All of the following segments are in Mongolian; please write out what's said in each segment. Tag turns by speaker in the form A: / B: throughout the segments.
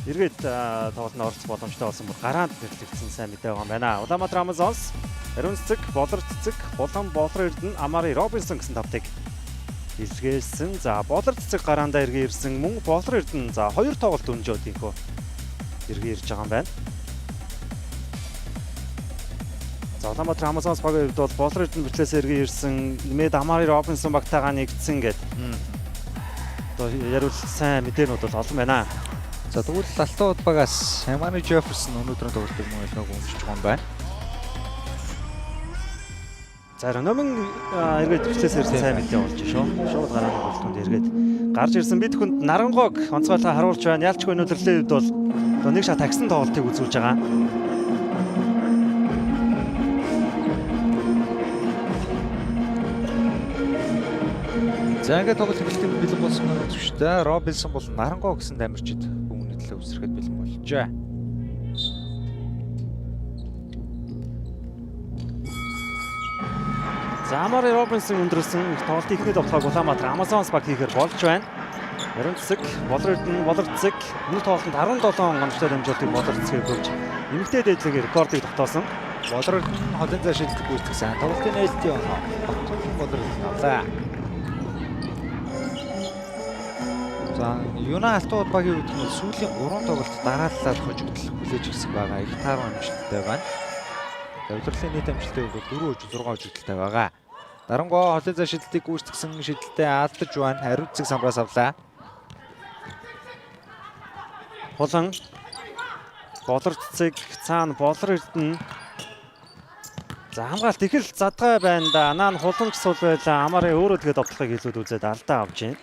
A: Эргээд тоглолтод оролцох боломжтой болсон бүр гараанд нэрлэгдсэн сайн мэдээ байгаа юм байна. Улаанбаатар Амазонс, Ариун Цэцэг, Болор Цэцэг, Булан Болор Эрдэнэ, Амари Робинсон гэсэн тавтыг илгээсэн. За Болор Цэцэг гараандаа эргээ ирсэн. Мөн Болор Эрдэнэ за 2 тоглолт өнжөөд инхөө эргээ ирж байгаа юм байна. За Улаанбаатар Амазонс багийн хувьд бол Болор Эрдэнэ бичлээс эргээ ирсэн. Нэмээд Амари Робинсон багтайгаа нэгдсэн гэдэг. Одоо яривал сайн мэдээнүүд бол олон байна.
B: За тэгвэл Алтан удаагаас Амари Жефферсон өнөөдрийн тоглолтыг мөн ялгааг өмсөж байгаа юм байна.
A: За Номин эргээд бичлээс ирсэн сайн мэдээ болж шүү. Шууд гарааны голтонд эргээд гарч ирсэн бид хүнд Нарангойг онцгойлоо харуулж байна. Ялчгүй өнөөдрлийн үед бол одоо нэг шат таксан тоглолтыг үзүүлж байгаа.
B: За ингээд тоглолт эхлэлтийн бэлэн болсон нь үзэгчтэй. Робинсон бол Нарангой гэсэн дамжид хүмүүний төлөө үсрэхэд бэлэн болжээ.
A: За Амари Робинсон өндөрлсөн тоглолтын эхний тоглоог Улаанбаатар Амазонс баг хийхээр болж байна. Ариун Цэцэг, Болор Эрдэнэ, Болор Цэцэг энэ тоглолтод 17 гомдолтой дамжуултыг Болор Цэцэг хөвж эмэгтэй дээдлэгийн рекордыг тогтоосон.
B: Болор Эрдэнэ холын зай шилдэг гүйцэтгсэн. Тоглолтын нээлтийн оноо Болор Эрдэнэ авлаа. За Юна Алтан удаагийн үед нь сүүлийн 3 тоглолт дарааллаад хожигдол хүлээж ирсэн байгаа. Их тааруу амжилттай байна. Удирлын нийт амжилттай бол 4 хожиг 6 хожигдолтой байгаа. Нарангой холын зай шилдэлтийг гүйцэтгэсэн шилдэлтэд алдаж байна. Ариун Цэцэг самбраас авлаа.
A: Булан Болор Цэцэг цаана Болор Эрдэнэ. За хамгаалт их л задгай байна да. Анаа нь хулан гисүүл байлаа. Амари өөрөө тэгээд довтлохыг хэлүүд үзээд алдаа авч байна.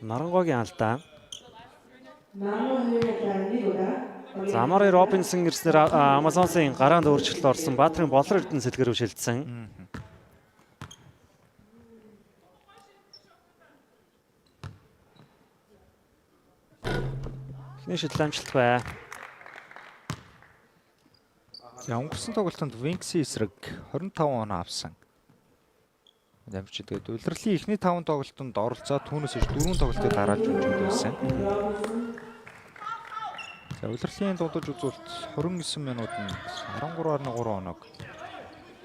A: Нарангойгийн алдаа. За Амари Робинсон ирснээр Амазонсын гараанд өөрчлөлт орсон. Баатрын Болор Эрдэнэ сэлгэрөв шилжсэн. Эхний шийдэл амжилт бай.
B: За өнгөрсөн тоглолтод Винксийн эсрэг 25 оноо авсан. Дамжид тэгээд улирлын эхний 5 тоглолтод оролцоод түүнээс иш 4 тоглолтыг дараалж өнжөөд байсан. За улирлын дуудаж үзүүлэлт 29 минутанд 13.3 оног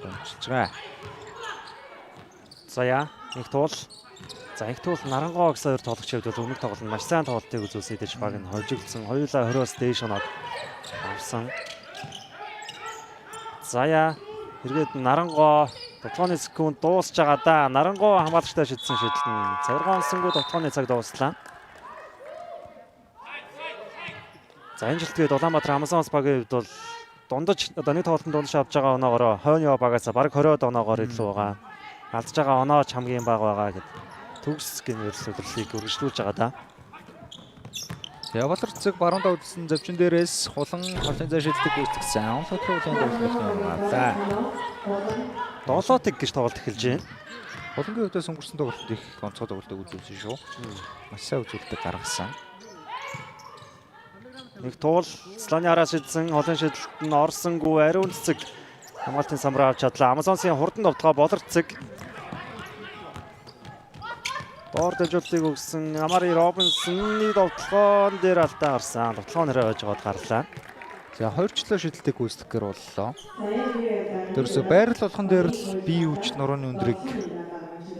B: дамжиж байгаа.
A: За яа, их туул. За их туул Нарангой гэсэн хоёр тоглогч хэвд бол өмнөх тоглолтод маш сайн тоглолтыг үзүүлсэн гэж баг нь хожигдсон. Хоёулаа 20-оос дээш оног авсан. За яа, эргээд Нарангой тоглооны секунд дуусж байгаа да. Нарангой хамгаалагчтай шидсэн шийдэлт нь царгаансангүй тоглооны цаг дуусчлаа. За энэ жилд тэгээд Улаанбаатар Амазонс багийн хувьд бол дундаж одоо нэг тоглолтод дундаж авч байгаа оноогоор хойно багаас бараг 20 оноогоор илүү байгаа. Алдж байгаа онооч хамгийн бага байгаа гэд төгс гэнэрс өдрлийг үргэлжлүүлж байгаа да.
B: Болор Цэцэг баруун давдсан завчин дээрээс хулан холын зай шилдэг гүйцэтгэсэн. Онцгой улаан давдлын юм авлаа.
A: Долоотыг гэж тоглолт эхэлж байна.
B: Хулангийн хувьдаас өнгөрсөн тоглолтод их онцгой тоглолтыг үзүүлсэн шүү. Маш сайн үзүүлэлтийг гаргасан.
A: Нэг туул Слоны араас шидсэн холын шидэлт нь орсонгүй. Ариун Цэцэг хамгаалтын самраа авч чадлаа. Амазонсын хурдан довтлогоо Болор Цэцэг доор дэжүүлтийг өгсөн. Амари Робинсны довтлогоон дээр алдаа гарсан. Довтлогоо нэрээ хойж гоод гарлаа.
B: За хоёрчлоо шидэлтийг гүйцэтгэхээр боллоо. Тэрсээ байрал болгон дээр л бие хүч нурууны өндрийг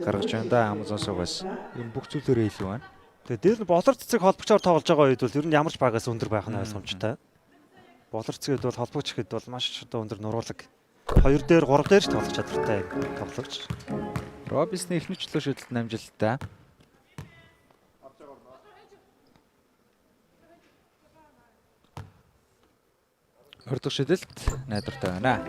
B: гаргаж байна да Амазонсоогоос. Энэ бүх зүйлээрээ илүү байна.
A: Тэгээд дээр нь Болор Цэцэг холбогчоор тоглож байгаа үед бол ер нь ямар ч багаас өндөр байх нь ойлгомжтой. Болор Цэцэд бол холбогч гэхэд бол маш одоо өндөр нуруулаг 2 дээр 3 дээр ч тоглох чадвартай тоглогч.
B: Робинсны эхний чөлөө шидэлт амжилттай. Ордох шидэлт найдвартай байна.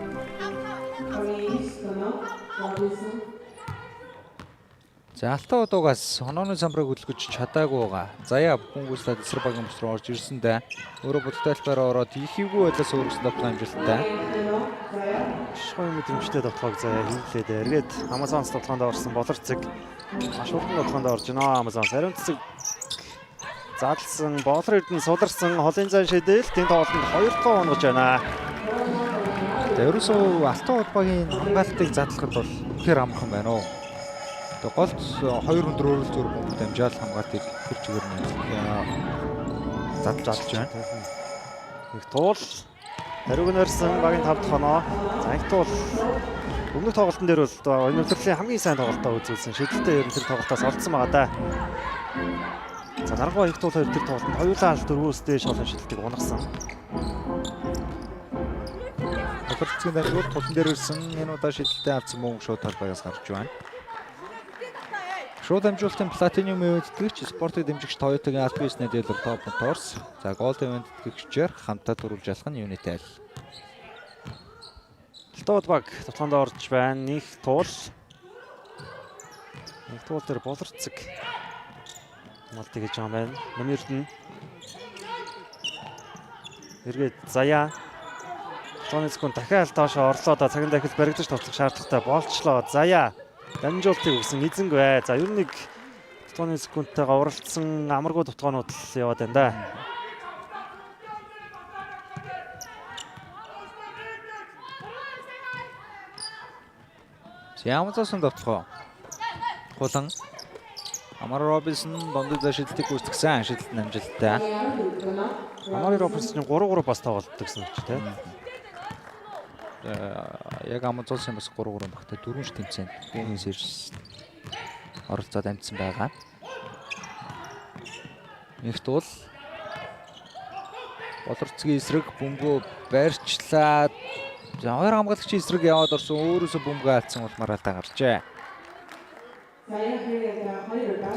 B: За Алтан удаагаас онооны самбарыг хөдөлгөж чадаагүй байгаа. Заяа бүхэнгүйслээд эсрэг багийн бус руу орж ирсэндээ өөрөө бодтайлбараа ороод ихийгүй байлаас өөрөөс давтан амжилттай.
A: Шой мэдрэмжтэй тоглоог заяа хийлээд эргээд Амазонс тоглоонд орсон Болор Цэцэг маш хурдан тоглоонд орж байна. Амазонс Ариун Цэцэг задлсан Болор Эрдэнэ суларсан холын зай шидэл тэнд тоглолтод 2 тоо онгож байна.
B: Ерөөсөө Алтан удаагийн хамгаалтыг задлахад бол үнэхээр амархан байна уу. Голд 2 өндөр өөрөлдсөн дамжаал хамгаалтыг тэр чигээр нь задлж байна.
A: Их туул хариуг нэрсэн багийн 5 дахь оноо. За их туул өмнөх тоглолтын дээр бол энэ удирдлын хамгийн сайн тоглолтоо үзүүлсэн. Шидэлтэй ер нь тэр тоглолтоос олдсон байгаа да. За дараагийн их туул хоёр тэр тоглолтод хоёулаа 4-өөс дээш олон шидэлтийг унагсан.
B: Тохиролцооны дамжуулалт тулан дээр ирсэн энэ удаа шидэлтэй авсан мөнгө шууд талбайгаас гарч байна. Шууд дамжуулалтын платинум эвентгэгч спортыг дэмжигч Toyota-гийн Alpine Dealer Top Motors. За Gold эвентгэгчээр хамтдаа дөрвөлж ялах нь Unitel.
A: Алтууд баг тутганд орж байна. Нэг туул дээр болорцог малтыг гэж байгаа юм байна. Номерд нь эргээд заяа. Тооны секунд дахиад доошоо орлоо да цагийн дахил баригдаж тоглох шаардлагатай болчлоо. Заяа дамжуултыг өгсөн эзэнг бай. За ер нь нэг тооны секундтайгаа уралдсан амаргүй тутгаанууд л яваад байна да.
B: Ямазсан довтлоо. Хулан Амар Робинсон дондоо шидэлтийг гүйцэтгсэн. Шидэлт амжилттай.
A: Амар Робинсон 3-3 бас тоглолт гэсэн ч тийм.
B: Яг Амазонсын бас 3-3 багтаа 4 ш тэмцээнд бонус ирж оролцоод амжсан байгаа. Их туул болорцгийн эсрэг бөмбөө барьчлаад хоёр хамгаалагчийн эсрэг яваад орсон өөрөөсөө бөмбөгөө алдсан улмаар алдаа гарчээ.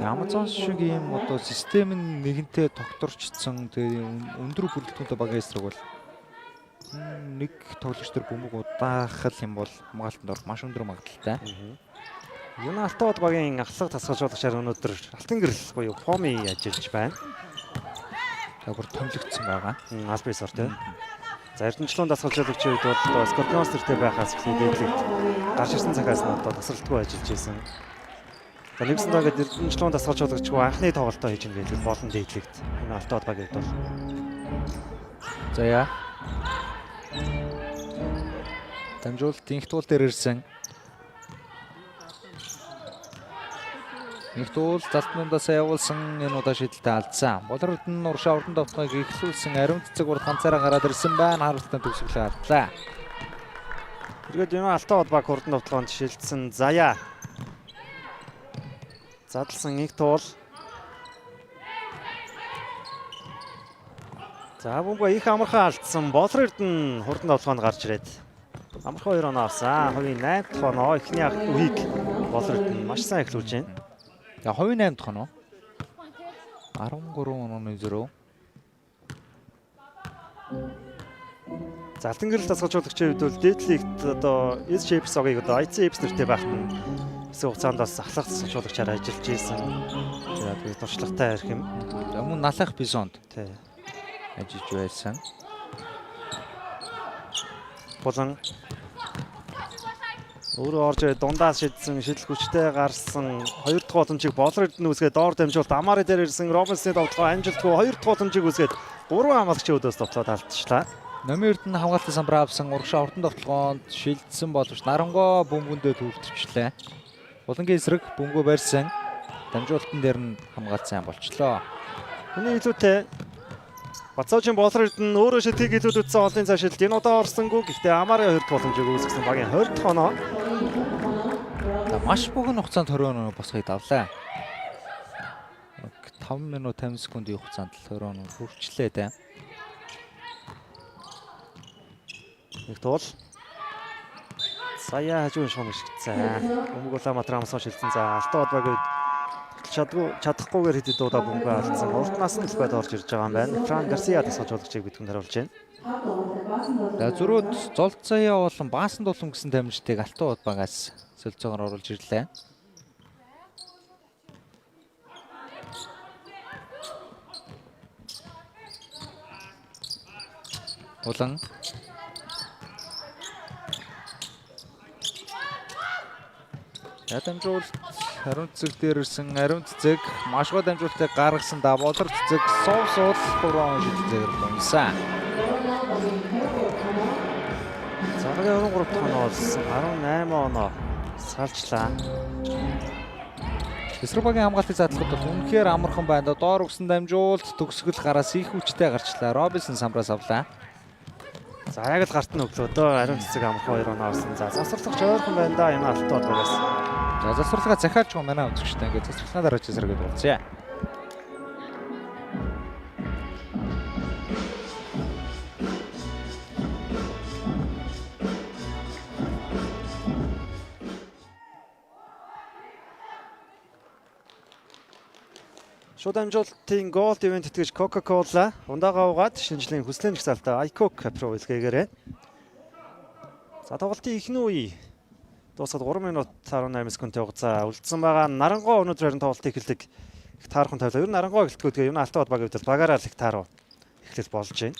B: Амазон шиг юм одоо систем нь нэгэнтээ тогтворчсон тэгээ өндөр бүрэлдэхүүнтэй багийн эсрэг бол нэг тоглогч төр бөмбөг удаахал юм бол хамгаалтанд орох маш өндөр магадлалтай.
A: Юна Алтууд багийн ахлах тасгалжуулагчаар өнөөдөр алтан гэрэл буюу Поми ажиллаж байна.
B: Тэгвэр томлогдсон байгаа.
A: Альбисор тийм. За эрдэнэчлэн дасгалжуулагчийн үед бол Скорпионс төртэй байхаас эхлээд гарч ирсэн цагаас нь одоо тасралтгүй ажиллаж байсан. За нэгсэндээ ингээд эрдэнэчлэн дасгалжуулагч анхны тоглолтоо хийж ингээд болон дээдлэгт. Энэ Алтууд багийн үед бол.
B: За яа. Дамжуулалт инх туул дээр ирсэн. Инх туул залтнуудаас явуулсан энэ удаа шидэлтэй алдсан. Болорд нь уршаа урдан довтгойг ихлүүлсэн ариун цэцэг урд ганцаараа гараад ирсэн байна. Харуултаа төгсгөлөө алдлаа.
A: Тэргээд энэ Алтууд баг урдан довтгоонд шилжсэн. Заяа. Задлсан инх туул. За бөмбөг их амархан алдсан. Болорд нь хурдан довтгоонд гарч ирээд амархан 2 оноо авсан. Хувийн 8 дахь оноо эхний үеийг Болорд нь маш сайн эхлүүлж байна.
B: За хувийн 8 дахь оноо 13 онооны зөрөө.
A: За алтан гэрэл дасгалжуулагчийн хувьд бол дээдлэгт одоо S-Shapes-ыг одоо IC-Apes нэртэй байхад нь хэсэг хугацаанд бас ахлах дасгалжуулагчаар ажиллаж исэн. За тэгээд туршлагатай арх юм.
B: За мөн налах бизонд
A: тий
B: ажиллаж байсан.
A: Болон өөрөө орж ирээд дундаас шидсэн шидэл хүчтэй гарсан 2 дахь боломжийг Болорд нь үсгээд доор дамжуулт Амари дээр ирсэн Робинсны довтлогоо амжилтгүй 2 дахь боломжийг үсгээд 3 хамгаалагчийн өдөөс довтлоод алдчихлаа.
B: Номерд нь хамгаалтын самбар авсан урагшаа урдан довтлогоонд шилжсэн боловч нарангоо бөмбөндөө төвлөрчлээ. Булангийн эсрэг бөмбөгөө барьсан. Дамжуулалтан дээр нь хамгаалт сайн болчлоо.
A: Хүний илүүтэй Бацаажийн Болорд нь өөрөө шидэлийг илүүд үтсэн олон цаашилт энэ удаа орсонгүй. Гэхдээ Амари 2 дахь боломжийг үүсгэсэн багийн 20 дахь оноо.
B: Маш богино хугацаанд 20 оноо босхийг давлаа. 5 минут 50 секундын хугацаанд 20 оноо хүрчлээ дээ.
A: Нэг туул. Сая хажуун шуум шигцэн. Бөмбөг Уламатраа амсан шилжсэн. За Алтууд баг чадахгүйгээр хэдэд удаа бөмбөг алдсан. Уртнаас нь л байд орж ирж байгаа юм байна. Фран Гарсиа дасгалжуулагчийг бидэнд харуулж байна.
B: За зөрөөд золд заяа болон баасан дулам гэсэн дамжтыг Алтууд багаас солилцоогоор оруулж ирлээ. Улан дамжуулалт ариун цэцэг дээр ирсэн ариун цэцэг маш гоо дамжуулалтыг гаргасан да болор цэцэг суул 3 он шидэлээр дунсан.
A: Цагаан 23 дахь оноо болсон 18 оноо салжлаа.
B: Эсрэг багийн хамгаалтын задлууд бол үнэхээр амархан байна. Доор өгсөн дамжуулт төгсгөл гараас их хүчтэй гарчлаа. Робинсон самбраас авлаа.
A: За яг л гарт нь өглөө дөө ариун цэцэг амархан 2 оноо авсан. За засварлагч ойрхон байна да. Энэ алтууд багаас.
B: За засварлагаа захиалж байгаа манай үзэгчтэй ингээд засварлагаа дараач эсрэгээ дуулцъя.
A: Шууд амжилтын гол ивент тэтгэж Coca-Cola ундаага угаад шинжлэх хүслийн жагсаалтаа iCoke Pro илгээгээрээ. За тоглолтын ихний үе дуусаад 3 минут 18 секундтэй хугацаа үлдсэн байгаа. Нарангуй өнөөдөр харин тоглолтыг эхэлдэг их таархан тавилаа. Ер нь Нарангуй эхлэхгүй тэгээ юу Алтан бод багийн хувьд багаараа л их тааруу эхлэл болж байна.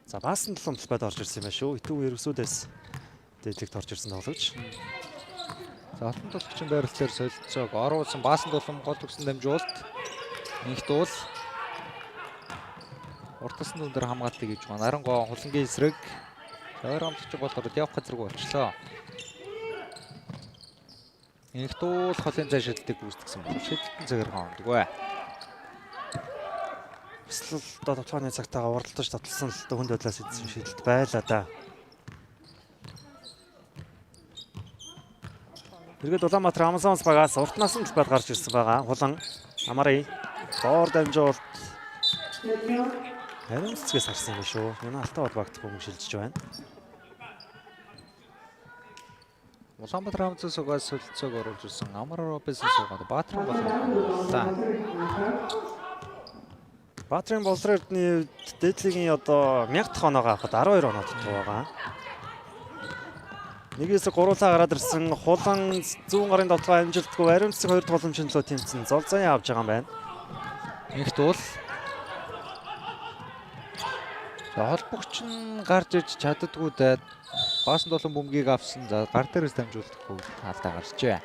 A: За баасан толомт бод орж ирсэн юм байна шүү. Итүү ерөөсүүдээс дээдлэгт орж ирсэн тоглогч.
B: За алтан тулгчийн байрлалаар солилцоог оруулсан баасан тулам гол төгсөн дамжуулт нэгт уул уртасны өндөр хамгаалтыг хийж байгаа. Нарангуй хулангийн эсрэг ойромтч болоод явах газаргүй болчлоо. Нэгт уул холын зай шилдэг гүйцэтгсэн бол шилдэлтэн цагаар хондгоо.
A: Эсвэл тоглооны цагтаагаа уралдаж таталсан л хүнд байдлаас идсэн шилдэлт байлаа да. Иргэд Улаанбаатар Амазонс багаас урт насны талбайд гарч ирсэн байгаа. Хулан Амари доор дамжуулт ариун цэцгээс харсан юм шүү. Энэ Алтан бод багт бүхэн шилжиж байна.
B: Улаанбаатар Амазонсоос солилцоог оруулж ирсэн Амар Робинсон суугаад Баатрин боллоо.
A: Баатрин болрын эрдний дээдлигийн одоо 1000 дахь оноогоо авахд 12 оноо татсан байгаа. Нэгээс гуруулаа гараад ирсэн хулан зүүн гарын дотгоо амжилтгүй ариун цэцэг 2 дахь боломжийн төлөө тэмцэн зол заяа авч байгаа юм байна.
B: Нэгт уул за холбогч нь гарч иж чаддгүй даад баасан толон бөмбөгийг авсан. За гар дээрээс дамжуулдаггүй таалтаа гарчээ.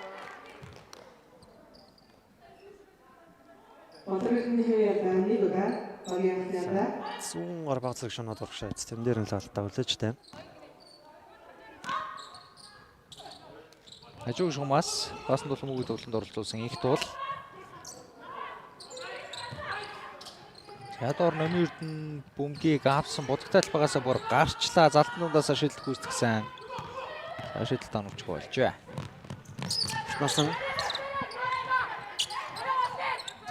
A: Зүүн гар баг зэрэг шунаад урагшаа эц тэн дээр нь л алтаа үлээжтэй.
B: Хажууг шумаас баасан толон бөмбөгийг тоглолтод оролцуулсан их туул. Ядор номын эрдэн бөмбөгийг авсан будагтай талбайгаасаа бүр гарчлаа. Залтнуудаасаа шилдэг гүйцэтгсэн. Шилдэлт оногчгүй болжээ.
A: Насан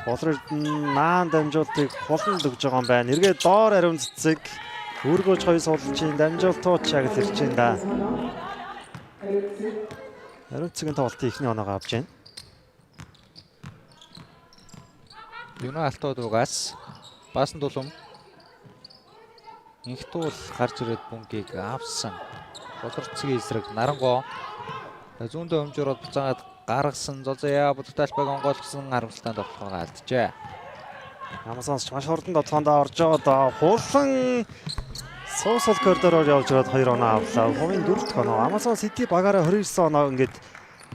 A: болрын наан дамжуултыг хуланд өгж байгаа юм байна. Эргээд доор ариун цэцэг өргөж хоёр суулчийн дамжуултууд яг л ирж байна да. Ариун цэцгийн тоглолтын ихний оноогоо авч байна.
B: Юна алтууд угаас баасан тулам их туул гарч ирээд бөмбөгийг авсан. Болор цэгийн эсрэг Нарангуй зүүндээ өмжөөрөд буцаагаад гаргасан. Зозоя будагтай талбайг онгойлгосон харамсалтай тоглохоо алдчихэ.
A: Амазонс маш хурдан тоглоонд орж байгаа да. Хулан суусал коридороор явж ирээд 2 оноо авлаа. Хувийн 4 дахь оноо. Амазонс хэдий багаараа 29 оноо ингээд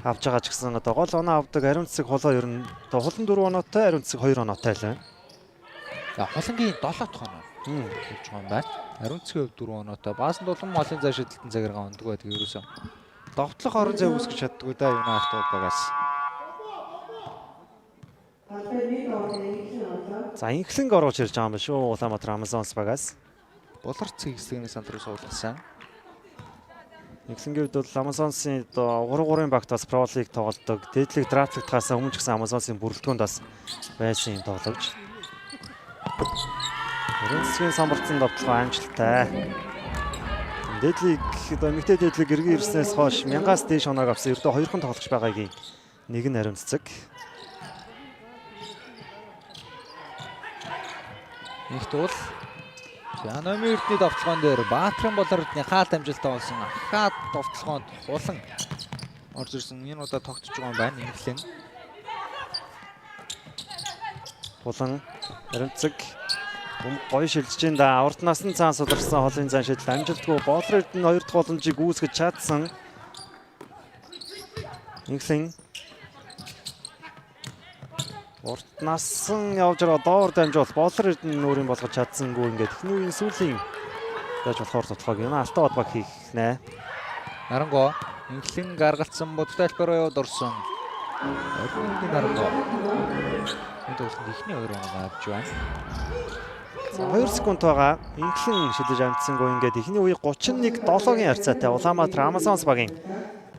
A: авч байгаа ч гэсэн одоо гол оноо авдаг ариун цэцэг холоо ер нь одоо хулан 4 оноотой ариун цэцэг 2 оноотой л байна.
B: За хулангийн 7 дахь оноо болж байгаа юм байна. Ариун цэцгийн хувьд 4 оноотой. Баасан тулам олон зай шидэлтэн цагаараа ондгоо байдаг ерөөсөө. Довтлох орон зай үүсгэж чаддгүй да Юна алтууд багаас.
A: За инхлэнг оруулж ирж байгаа юм байна шүү. Улаанбаатар Амазонс багаас.
B: Болор цэг хэсгийн сандруу суулгасан.
A: Инхлэнгийн хувьд бол Амазонсын одоо 3-3-ын багт бас Pro League тоглодог. Дээдлэг драфтлахаас өмнө ч гэсэн Амазонсын бүрэлдэхүүнд бас байсан юм тоглогч. Ариун цэцгийн самбарцсан довтлогоо амжилттай. Дээдлийг одоо эмэгтэй дээдлийг эргэн ирснээс хойш 1000-аас дээш оноог авсан. Ердөө 2 хон тоглогч байгаагийн нэг нь ариун цэцэг.
B: Их туул. За номын эрдний довтлогоон дээр Баатрин болор эрдний хаалт амжилттай болсон. Ахаад довтлогоонд хулан орж ирсэн. Энэ удаа тогтож байгаа юм байна. Инхлэн.
A: Хулан ариун цэцэг гоё шилжиж байна да. Урд насны цаан сударсан холын зан шийдэл амжилтгүй болор эрдэнэ 2 дахь боломжийг үүсгэж чадсан. Инхлэн урд насан явж байгаа доор дамжуул болор эрдэнэ нүрийн болгож чадсангүй ингээд эхний үеийн сүүлийн яаж болохоор тотлохог юм Алтан бод баг хийх нэ.
B: Нарангуй Инхлэн гаргалцсан будагтай талбай руу яваад орсон. Орны дарга. Энэ тоглолтод ихний 2 оноо авч байна.
A: За 2 секунд байгаа. Инглэн шидэж амтсангүй ингээд эхний үе 31-7-гийн харьцаатай Улаанбаатар Амазонс багийн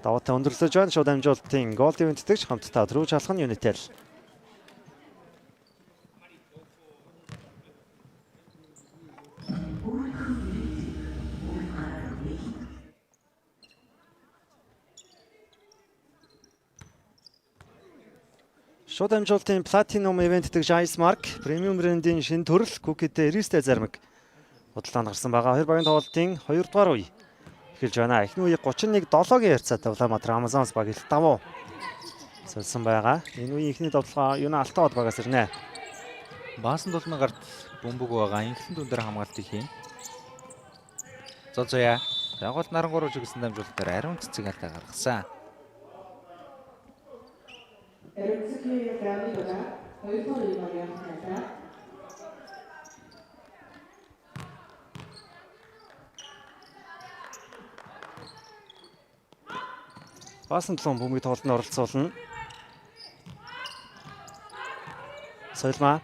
A: даваатай өндөрлөж байна. Шууд амжилтын гол ивэнтдэгч хамтдаа түрүү шалхан Unitel. Шууд амжилтын Platinum ивент дэх Ice Mark премиум брендийн шинэ төрөл Cookie-тэй Iris-тэй зармаг худалдаанд гарсан байгаа. Хоёр багийн тоглолтын 2 дугаар үе эхэлж байна. Эхний үе 31-7-гийн харьцаатай Улаанбаатар Амазонс баг ил давуу сольсон байгаа. Энэ үеийн эхний тоглолт юуна Алтан хот багаас ирнэ.
B: Баасан тулмын гарт бөмбөг байгаа. Инглэн дүн дээр хамгаалтыг хийн. Зозоя. Загвал нарангууруу чигсэн дамжуулалтаар ариун цэцэг алдаа гаргасан.
A: Баасан тулмын бөмбөгийн тоглолтод оролцуулна. Соёлмаа.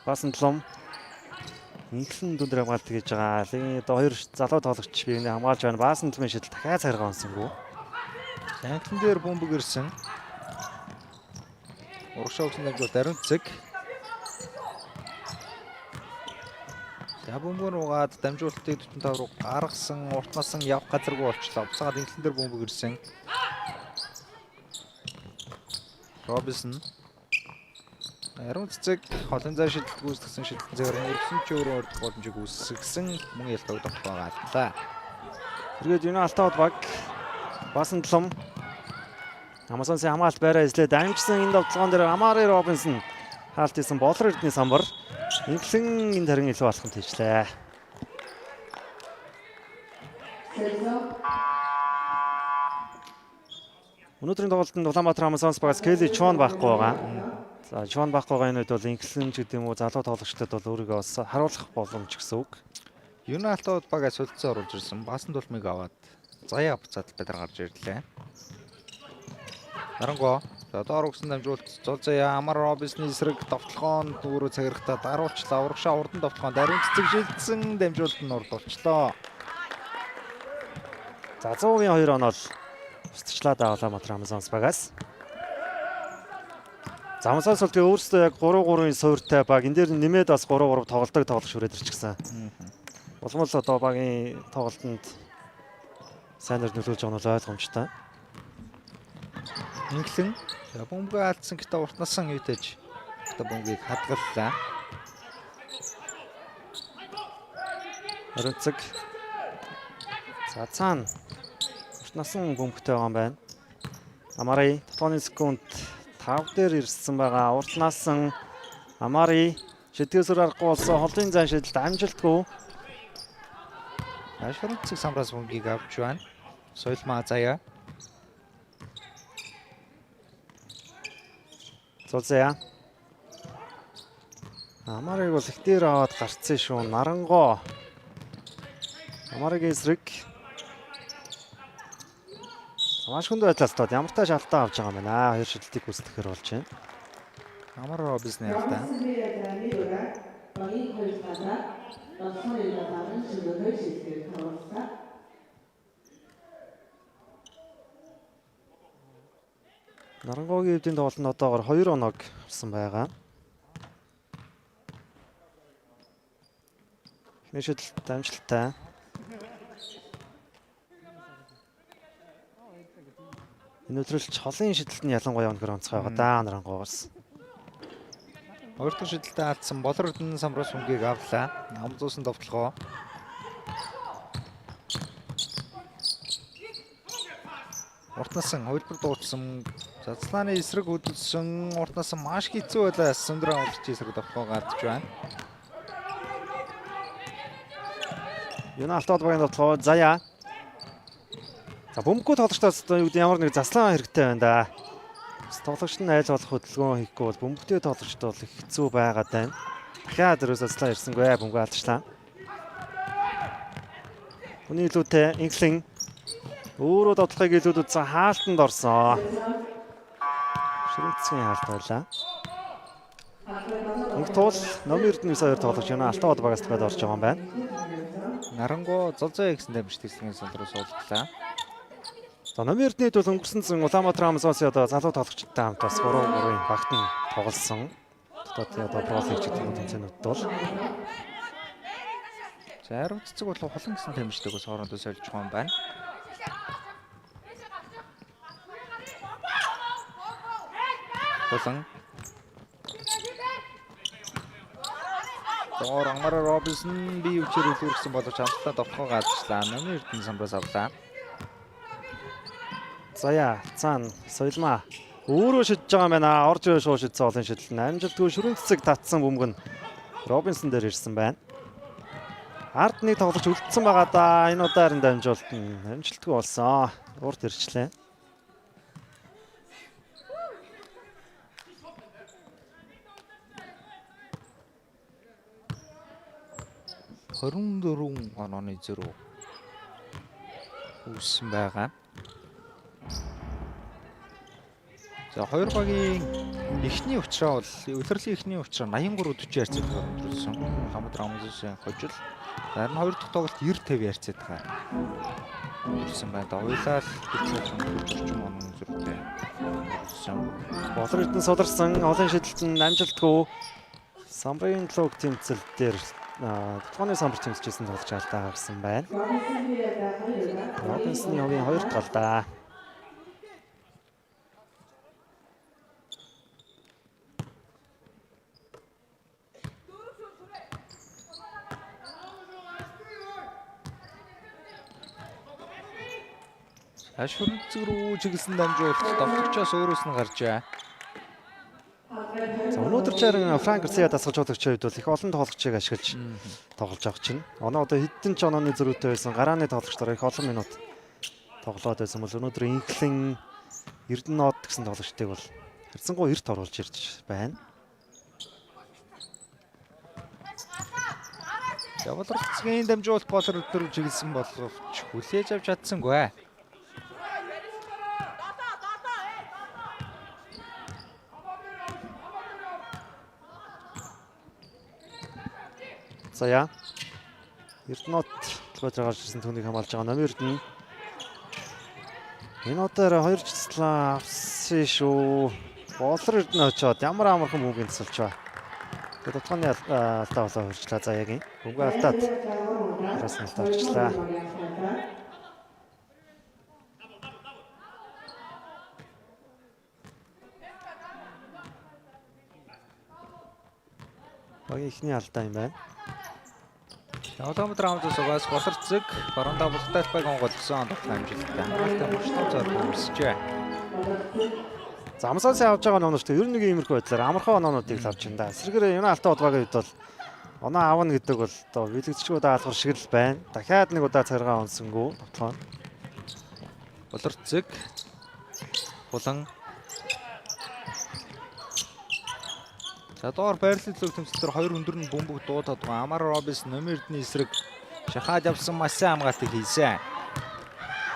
A: Баасан тулмын Инглэн дүн дээр хамгаалт хийж байгаа. Лигийн одоо 2 залуу тоглогч биений хамгаалж байна. Баасан тулмын шидэл дахиад царгаа онсонгүй.
B: Инглэн дээр бөмбөг ирсэн. Урагшаа өгсөн дамжуулалт ариун цэцэг. За бөмбөг руугаад дамжуулалтыг 45 руу гаргасан. Уртнаас нь явах газаргүй болчлоо. Буцаад Инглэн дээр бөмбөг ирсэн. Робинсон. Ариун цэцэг холын зай шидэлт гүйцэтгсэн шидэлтэн зэгээр өргөсөн ч өөрөө өрдөх боломжийг үүсгэсэн мөн ялтагдах байгаа.
A: Тэргээд энэ Алтан хот баг Баасан тулмын Амазонсын хамгаалт байраа эзлээд амжсан энэ довтлогоон дээр Амари Робинсон хаалт хийсэн болор эрдний самбар Инглэн энэ тарин илүү алхамд хийчлээ. Өнөөдрийн тоглолтод Улаанбаатар Амазонс багаас Келли Чон байхгүй байгаа. За Чон байхгүй байгаа энэ үед бол Инглэн ч гэдэг юм уу залуу тоглогчдод бол өөрийгөө бас харуулах боломж гэсэн үг.
B: Юуна Алтан хот багаас солилцоо оруулж ирсэн. Баасан тулмыг аваад заяа буцаад бадар гарч ирлээ. Нарангоо. За доор өгсөн дамжуулалт Золзая Амар Робинсны эсрэг довтлогоон дүүрөө цагирахтаа даруулчлаа. Урагшаа урдан довтлогоонд ариун цэцэг шилжсэн дамжуулалт нь урд болчлоо.
A: За 100-ийн 2 онол устчлаа да Улаанбаатар Амазонс багаас. За Амазонс бол тэгээ өөрсдөө яг 3-3-ын суурьтай баг. Энэ дээр нэмээд бас 3-3 тоглолтог тоглож хүрээд ирчихсэн. Улмал одоо багийн тоглолтод сайнаар нөлөөлж байгаа нь ойлгомжтой.
B: Инглэн бөмбөг алдсан гэдэг уртнасан юутэйж одоо бөмбөгийг хадгаллаа.
A: Ариун цэцэг. За цаана уртнасан бөмбөгтэй байгаа юм байна. Амари дотооны секунд 5 дээр ирсэн байгаа. Уртнасан Амари шидгээсээр аргагүй болсон холын зайн шидэлд амжилтгүй.
B: Ариун цэцэг самраас бөмбөгийг авч байна. Соёлмаа заяа.
A: Золзая. Амарыг бол их дээр аваад гарцсан шүү. Нарангоо. Амарыг эсрэг. Маш хүнд байдлаас тод ямар тааш алдаа авч байгаа юм байна. Хоёр шидэлтийг гүйцэтгэхэр болж байна.
B: Амар Робинсны алдаа. Нарангоогийн хэвдийн тоглолтод одоогоор 2 оног авсан байгаа. Эхний шидэлт амжилттай. Энэ өдрөлч холын шидэлт нь ялангуяа өнөхөр онцгой байгаа да Нарангоогоос. Хоёр дахь шидэлтэд алдсан болор эрдэнэ самраас бөмбөгийг авлаа. Амзуусан довтлогоо. Уртнасан хөлбөр дуудсан. Цацлааны эсрэг хөдөлсөн. Уртнасан маш хэцүү байлаа. Сүндрэн урч эсрэг довтлогоо гардж байна.
A: Юуна Алтан хот багийн довтлогоо Заяа. За бөмбөгөө тоглогчдоос одоо юу гэдэг ямар нэг заслан хэрэгтэй байна да. Тоглогчд нь айл болох хөдөлгөөн хийхгүй бол бөмбөгтэй тоглогчд бол их хэцүү байгаад байна. Дахиад өрөө заслан ирсэнгүй бөмбөгөө алдчихлаа. Хүний илүүтэй Инглэн өөрөө дотлохыг илүүд үзсэн хаалтанд орсон. Шүрэнцгийн хаалт байлаа. Нэг туул номер 92 тоглогч Юна Алтан бод багаас дахиад орж байгаа юм байна.
B: Нарангу золзоо гэсэн дамжт хэсгийн сондроо суулглаа.
A: За номер 1-ний бол өнгөрсөн зэн Улаанбаатар Амазонсын одоо залуу тоглогчтой хамт бас 3-3-ын багт нь тоглосон. Одоо прол хийж байгаа тэмцээнүүд бол
B: За Ариун цэцэг бол хулан гэсэн дамжтайг бас хоорондоо сольж байгаа юм байна. Хулан Доор Ангара Робинсон бие өвчээр үлгэрсэн боловч амтлаа довтлогоо гадчлаа. Номер 1-ний самбраас авлаа.
A: заяа цаана соёлмаа өөрөө шидэж байгаа юм байна. Орж ирээ шууд шидсэн олон шидэлтэн. Амжилтгүй шүрэн цэцэг татсан бөмбөг нь Робинсон дээр ирсэн байна. Ард нэг тоглож үлдсэн байгаа да. Энэ удаа харин дамжуулт нь амжилтгүй болсон. Урд ирчлээ.
B: Хорон оны зөрүү үүссэн байгаа. За хоёр багийн эхний учраа бол удирдлагын эхний учраа 83-40 ярцдаг өндөрлсөн. Улаанбаатар Амазонсын хожил. Харин хоёр дахь тоглолт 90-50 ярцдаг. Ирсэн байна. Хоёулаа л орчим онон зөрүүтэй.
A: Болор Эрдэнэ суларсан олон шидэлтэн амжилтгүй самбарын лог тэмцэл дээр тооны самбар тэмцэжсэн тоглож алдаа гарсан байна. Робинсны хувийн 2 дахь алдаа.
B: Шүрэн цэцэг рүү чиглэсэн дамжуулалт довтлогчоос өөрөөс нь гарчаа.
A: За өнөөдөр чаран Франк Гарсиа дасгаж тоглогчийн хувьд бол их олон тоглогчийг ашиглаж тоглож байгаа чинь. Оноо одоо хэдэн ч онооны зөрүүтэй байсан гарааны тоглогчдоор их олон минут тоглоод байсан бол өнөөдөр инхлэн Эрдэнэод гэсэн тоглогчдыг бол харьцангуй эрт оруулж ирж байна.
B: Болор цэцгийн дамжуулалт болор өдөр чиглэсэн боловч хүлээж авч чадсангүй.
A: Заяа Эрдэнэт төлөвлөж гарч ирсэн түүнийг хамгаалж байгаа номер 1. Энэ удаа 2 жицлээ авсан шүү. Болор Эрдэнэ очоод ямар амархан бөмбөгийн тасалж байгаа. Тэгээд тотгооны алдаа болоо хурцлаа Заяагийн. Бөмбөг алдаад араас нь тавчлаа. Багийн ихний алдаа юм байна.
B: Улаанбаатар Амазонсоос болор цэцэг баруунда бултай баг онгойлгосон тоглоом амжилттай. Хамгаалалтаа мөрчтөн зорилго үүсчээ.
A: За Амазонсын авж байгаа номнууд ер нь нэг иймэрхүү байдлаар амархан оноонуудыг л авч байна да. Эсвэргээр Юна Алтан бод багийн хувьд бол оноо авна гэдэг бол одоо бэлэгдчгүй даалгавар шиг л байна. Дахиад нэг удаа царгаа унсангүй тоглоом.
B: Болор цэцэг хулан за доор байрлал лөг тэмцэлээр 2 өндөр нь бөмбөг дуудаад байгаа. Амар Робинс номер 1-ний эсрэг шахаад явсан маш сайн хамгаалтыг хийсэн.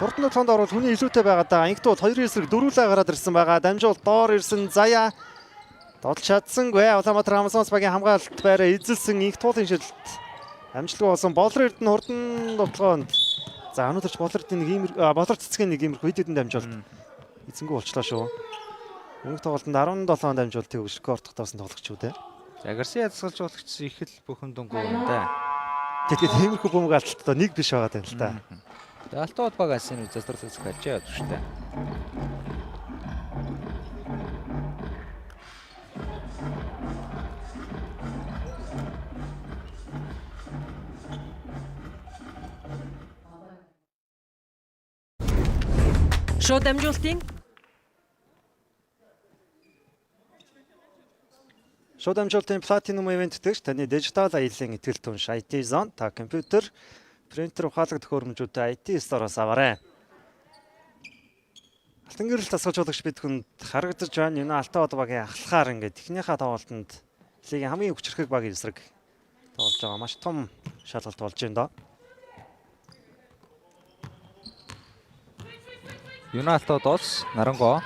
A: Хурдан цонд орвол хүний илүүтэй байгаа да. Инхтүүд 2 эсрэг дөрвөлээ гараад ирсэн байгаа. Дамжуул доор ирсэн Заяа тоглож чадсангүй. Улаанбаатар Амазонс багийн хамгаалалт байраа эзэлсэн Инхтуудын шилэлт амжилтгүй болсон. Болор Эрдэнэ хурдан довтлогоонд за өнөөдөр ч болор Эрдэнэ болор цэцгийн нэг иймэрхүү хэд хэдэн дамжуулалт эзэнгүй болчлоо шүү. Өмнөх тоглолтод 17 дамжуулалтыг скор тогтоосон тоглогчуд ээ.
B: За Гарсиа дасгалж болгочихсон их л бүхэн дөнгөө юм да.
A: Тэгээд тиймэрхүү бөмбөг алдалтаа нэг биш байгаа юм л да.
B: Алтан бод багаас энэ үзэлтэр хэлж яа зүгштэй.
C: Шууд дамжуултын
A: Шууд дамжуулалтын Platinum event гэж таны дижитал аяллаа итгэл түнш IT Zone та компьютер, принтер ухаалаг төхөөрөмжүүдтэй IT Store-оос аваарай. Алтан гэрэл тасгалж болгоч бид хүнд харагдаж байна. Юна Алтан бод багийн ахлахаар ингээд эхнийхээ тоглолтод лигийн хамгийн хүчрхэг багийн эсрэг тоглож байгаа. Маш том шалгалт болж байна доо.
B: Юна Алтан бодос Нарангу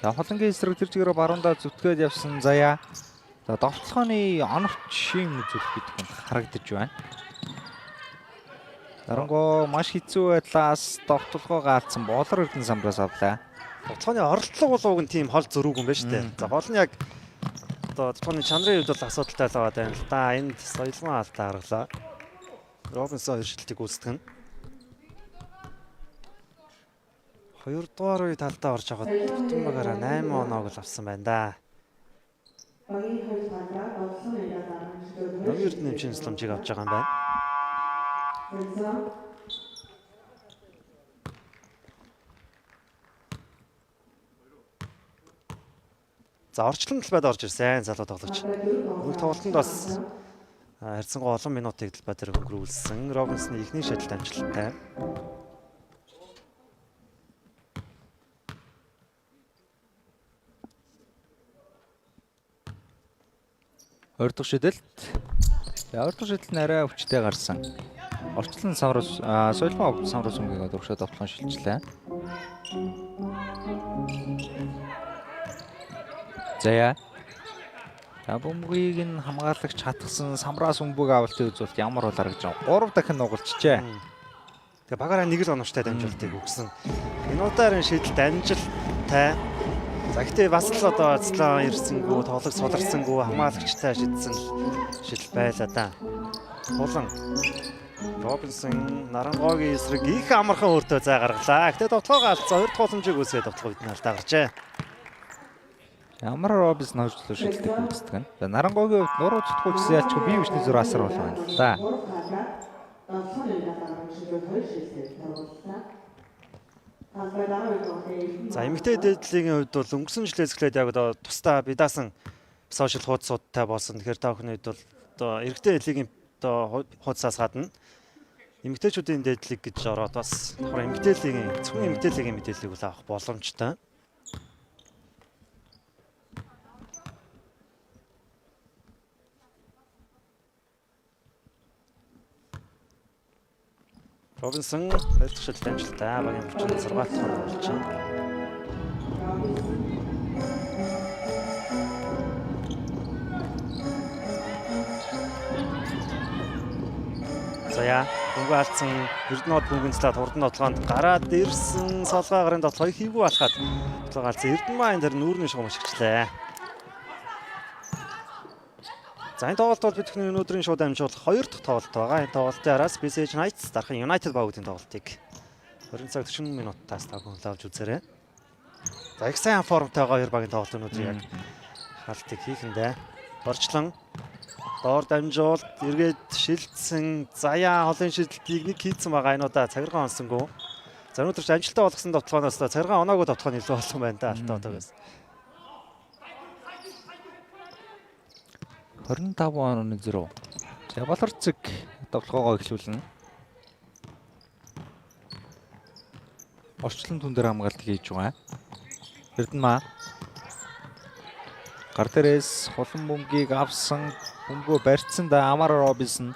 B: За холонгийн эсрэг тэр чигээр баруунда зүтгээд явсан Заяа. За довтлооны оновч шим үзүүлэх гэдэг нь харагдаж байна. Дарангоо маш хэцүү байдлаас довтлогоо гаалцсан Болор Эрдэнэ самраас авлаа.
A: Довтлооны оролдлого бол уг нь тийм хол зөрүүг юм байна шүү дээ. За гол нь яг одоо довтлооны чанарын хувьд бол асуудалтай л байгаа юм л да. Энд соёлгон алдаа гаргалаа. Робинсон хоёр шилтийг үүсгэн. Хоёрдугаар үе талдаа орж байгаа Тутмагаараа 8 оноог л авсан байна да. Номер нэмшин сламжийг авч байгаа юм байна. За орчлон талбайд орж ирсэн залуу тоглогч. Өмнөх тоглолтод бас харьцангуй олон минутыг талбай дээр өнгөрүүлсэн. Робинсны эхний шаталт амжилттай.
B: Хоёр дахь шидэлт. За хоёр дахь шидэлт арай өвчтэй гарсан. Орчлон самраас соёлгон самраас өмгийгээ дуршаа довтлон шилжлээ. Заяа. За бөмбөгийг нь хамгаалагч хатгсан самраас өмбөг авалтын үзүүлэлт ямар бол харагдаж байгаа. 3 дахин нугалчжээ.
A: Тэгээ багаараа нэг л оновчтой дамжуултыг өгсөн. Минутаар шидэлт амжилттай. За гэхдээ бас л одоо цэцлэн ирсэнгүү, тоглог суларсангүү хамгаалагчтай шидсэн шидэл байлаа да. Хулан Робинсон Нарангогийн эсрэг их амархан өөртөө зай гаргалаа. Гэхдээ довтлогоо алдсан 2 дахь боломжийг үүсгээд довтлогоо бид нарт гарчээ.
B: Ямар Робинсон хожлоо шидэлтэй гүйцэтгэв нь. За Нарангогийн хувьд нуруу цутгуулсан ялчгүй бие бичний зур асар бол байна л да. За
A: эмэгтэй дээдлийн хувьд бол өнгөрсөн жилээс эхлээд яг одоо тусдаа бидаасан сошиал хуудасуудтай болсон. Тэгэхээр та бүхний хувьд бол одоо эрэгтэй лигийн одоо хуудасаас гадна эмэгтэйчүүдийн дээдлиг гэж ороод бас эмэгтэй лигийн зөвхөн эмэгтэй лигийн мэдээллийг бол авах боломжтой. Робинсон хоёр дахь шидэлт амжилттай багийн 36 дахь хоног болж байна. Заяа бөмбөг алдсан Эрдэнэт бөмбөгийн цалаад хурдан тоглоонд гараад ирсэн солгоо гарын тоглоёг хийгүү алхаад тоглоо алдсан Эрдэнэ энэ нүүрний шугам ашиглалаа. За энэ тоглолт бол бидний өнөөдрийн шууд амжуулах 2 дахь тоглолт байгаа. Энэ тоглолтын араас BCH Knights дархан United багуудын тоглолтыг 20 цаг 40 минутаас тавхан авч үзээрэй. За их сайн формтой байгаа хоёр багийн тоглолт өнөөдөр яг хаалтыг хийхэндээ орчлон доор дамжуулт эргээд шилжсэн Заяа холын шидэлтийг нэг хийцэн байгаа. Энэ удаа цагиргаан онсонгүй. За өнөөдөр ч амжилттай болгосон довтлооноос цагиргаан оноогүй довтлоо илүү болсон байна да алтаа одоогоос.
B: 25.0. За Болорцэг довтлогоогоо эхлүүлнэ. Орчлон түн дээр хамгаалт хийж байгаа. Эрдэнэ гар дээрээс холон бөмбөгийг авсан бөмбөө барьцсан да Амар Робинсон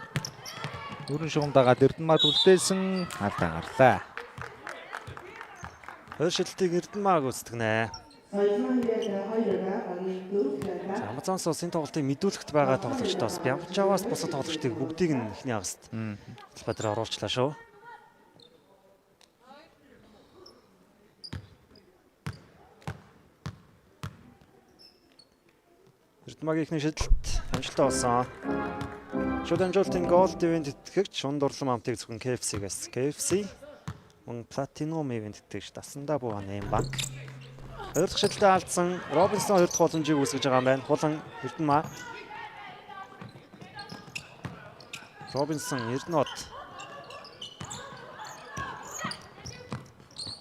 B: нүүрэн шугам дагаад Эрдэнэ үлдээсэн алдаа гарлаа.
A: Хоёр шидэлтийг Эрдэнэ гүйцэтгэнэ. Амазонс улсын тоглолтыг мэдүүлэхт байгаа тоглогчдоос Бямбжаваас бусад тоглогчдыг бүгдийг нь эхний хагаст талбай дээр оруулчлаа шүү. Эрдэмагийн эхний шидэлт амжилттай болсон. Шууд амжилтын голд ивент итгэгч Шунд урлам амтыг зөвхөн KFC-гээс KFC мөн Platinum ивент итгэгч Дасандаа бууны банк. Хоёр дахь шидэлтээ алдсан Робинсон хоёр дахь боломжийг үүсгэж байгаа юм байна. Хулан Эрдэнэ. Робинсон Эрдэнэт.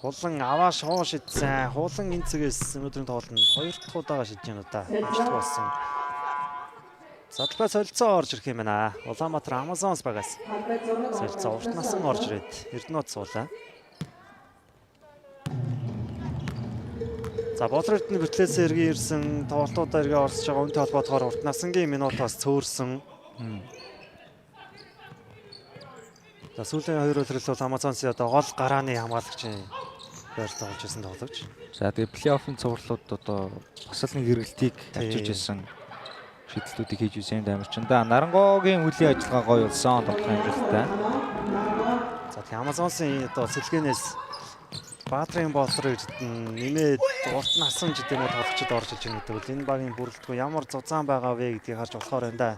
A: Хулан аваа шоо шидсэн. Хулан энэ цэгээс өнөөдрийн тоглолтод хоёр дахь удаага шидэж байна удаа. Амжилт болсон. Задлаа солилцоо орж ирэх юм байна. Улаанбаатар Амазонс багаас солилцоо урт насан орж ирээд Эрдэнэт суулаа. За Болор Эрдэнэ битлээс эргэн ирсэн тоглолтуудаа эргээ орсож байгаа үнтэй холбоотойгоор урт насангийн минутаас цөөрсөн. За сүүлийн хоёр үлрэл бол Амазонсын одоо гол гарааны хамгаалагчийн байр тоглож байсан тоглогч.
B: За тэгээ плей-оффын цувралууд одоо бас л нэг эргэлтийг авчиж байсан шийдэлтүүдийг хийж үзсэн юм дамир чинь да. Нарангоогийн үлийн ажиллагаа гоё болсон тоглох амжилттай.
A: За тэгээ Амазонсын одоо сэлгээнээс Баатрын болтор нэмээд урт насан жидэмээ тоглогчид орж иж байгаа гэдэг. Энэ багийн бүрэлдэхүүн ямар зузаан байгаа вэ гэдгийг харж болохоор байна да.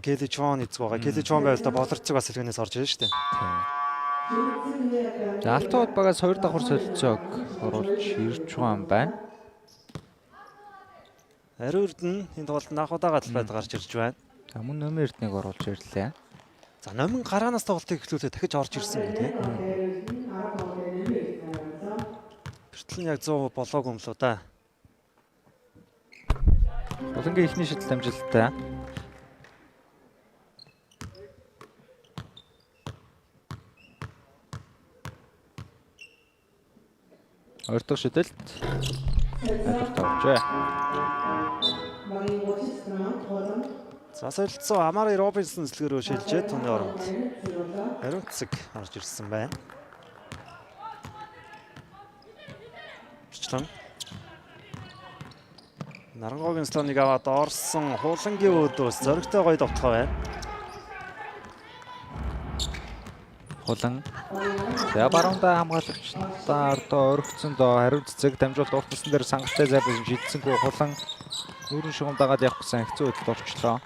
A: Келли Чон эзэг байгаа. Келли Чон байвал та болорцог бас сэлгээнээс орж ирж штэ.
B: За Алтууд багаас 2 давхар солилцоог оруулж ирж байгаа юм байна.
A: Ариун эрдэнэ энэ тоглолтод анх удаага талбайд гарч ирж байна.
B: За мөн номер эрднийг оруулж ирлээ.
A: За номин гараанаас тоглолтыг эхлүүлээ дахиж орж ирсэн үү те. Тэртэл нь яг 100% болоог юм лу да.
B: Болонгийн эхний шидэл амжилттай. Хоёр дахь шидэлт. Айдвар тавьжээ.
A: За солилцоо Амари Робинсон цэцлэгрөө шилжээ түүний оронд. Ариун цэцэг орж ирсэн байна. Бичлэн Нарангоогийн слоныг аваад орсон хуулангийн өөдөөс зөрөгтэй гоё довтлоо байна.
B: Хулан. За баруунда хамгаалагчдаа ордоо оргицсон доо хариу цэцэг дамжуулалт урт тусан дээр сангалтай зайбсан шийдсэнгүй хулан нүүрэн шугам дагаад явах гэсэн хэцүү байдалд орчлоо.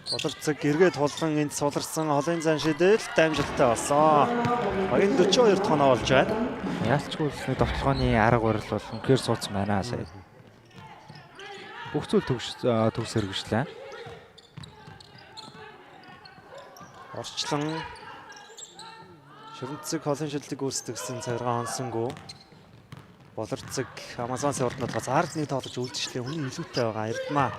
A: Болорцог эргээд хулган энд суларсан холын зан шидэл дамжуулалттай болсон. Багийн 42 тоноо болж байна.
B: Яалчгүй нэг довтлооны арга барил бол үнэхээр суудсан байна сая. Бүх зүйл төгс хэрэгжлээ.
A: Орчлон Ширэнцэг холын шилдэг үүсдэгсэн царгаа онсонгүй. Болорцог Амазонсын урд нутгаас ард нэг тоглож үлдчихлээ. Хүний илүүтэй байгаа Эрдмаа.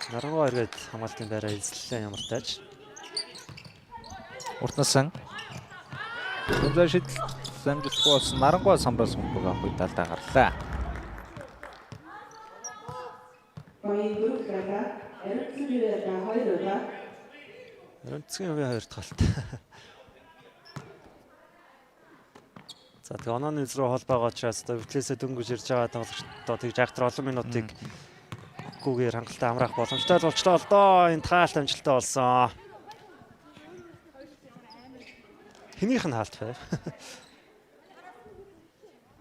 A: Нарангоо эргээд хамгаалтын байраа эзэллээ ямар тааж.
B: Уртнасан. Зөв шидэл амжилтгүй болсон. Нарангоо самраас хөнгөг авах үед талдаа гарлаа.
A: Эрдэнэгийн хувийн хоёр дахь талт. За тэгээ онооны эз рүү холбоогоо учраас одоо витлээсээ дөнгөж ирж байгаа тоглогчдоо тэгж айхтар олон минутыг гүүгээр хангалттай амраах боломжтой болчлоо л доо. Энэ таалт амжилттай болсон. Хэнийх нь хаалт вэ?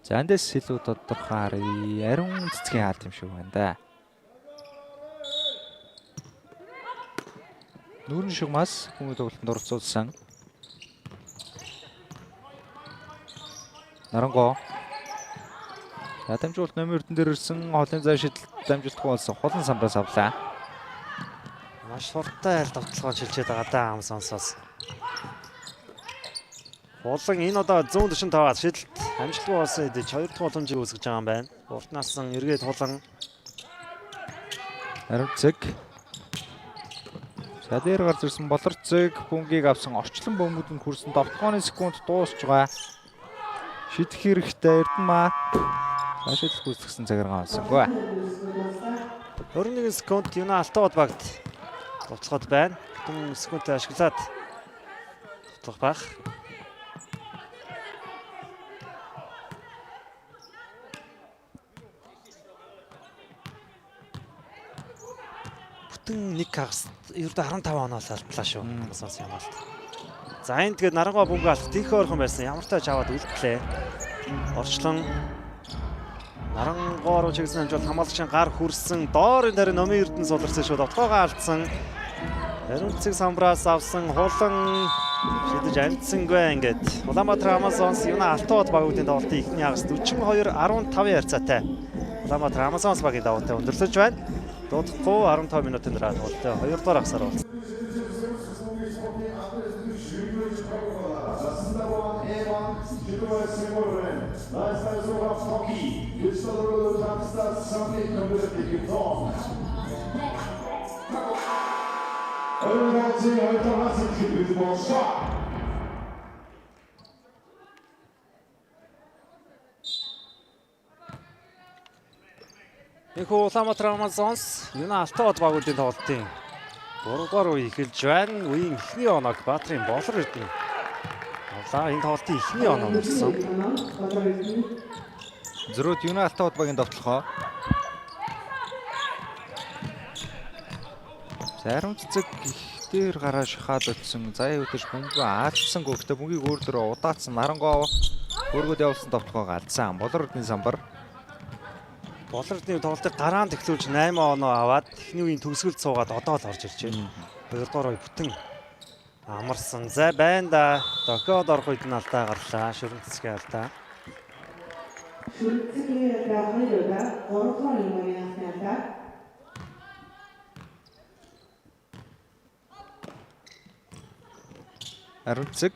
B: За эндээс илүү тодорхой харъя. Ариун цэцгийн хаалт юм шиг байна да. Нүүрэн шугамаас хүмүүс тоглолтод оролцуулсан. Нарангоо. За дамжуулалт номер 2 дээр ирсэн холын зай шидэлт дамжуулалтгүй болсон. Холон самбраас авлаа.
A: Маш хурдтай айл довтлогоо шилжээд байгаа да Амазонсоос. Болон энэ одоо 145-аад шидэлт амжилтгүй болсон хэдий 2 дахь боломжийг үүсгэж байгаа юм байна. Уртнаас нь эргээд хулан
B: Ариун цэг. За дээр гарч ирсэн болорцог пүнгийг авсан орчлон бөмбөдөнд хүрсэн довтлооны секунд дуусч байгаа. Шидэх хэрэгтэй Эрдэнэ. Ашиглах гүйцэтгсэн цагаараа авсангүй.
A: 21 секунд Юна Алтууд багт довтлоход байна. 10 секундтэй ашиглаад довтлох байх. Бүтэн нэг хагас ердөө 15 оноос алдлаа шүү. Амазонс ямаалт. За энэ тэгээд Нарангоо бөмбөг алах тийх ойрхон байсан. Ямар тааж аваад үлдлээ. Орчлон Нарангоо руу чигсэн амжуул хамгаалагчийн гар хүрсэн. Доор энэ харин номын эрдэнэ суларсан шүү. Довтлогоо алдсан. Ариун цэг самбраас авсан хулан шидэж амжсангүй ингээд. Улаанбаатар Амазонс Юна Алтууд багуудын тоглолтын эхний хагас 42-15 ярцаатай. Улаанбаатар Амазонс багийн даваатай өндөрлөж байна. Дуудахгүй 15 минутын дараа тоглолттой 2 дугаар хагасаар болсон. Улаанбаатар Амазонс Юна Алтууд багуудын тоглолтын 3-р үе эхэлж байна. Үеийн эхний оног Баатрын Болор Эрдэнэ. Авлаа энэ тоглолтын эхний оноо болсон.
B: Зөрүүд Юна Алтай холбоогийн довтлохоо. Зарим цэцэг дээр гараа шахаад өтсөн. Заяа өдөж бөмбөг аалцсан гэхдээ бөмбөгийг өөр дөрөө удаацсан. Нарангоо өөргөд явуулсан довтлохоо галзсан. Болор Эрдэнэ самбар.
A: Болор Эрдэнэ тоглолтыг гараан тэглүүлж 8 оноо аваад эхний үеийн төгсгөлд суугаад одоо л орж ирж байна. 2-р үе бүтэн амарсан. За байна да. Дохиод орох үед нь алдаа гарлаа. Шүрэн цэцгийн алдаа. Ариун цэцэг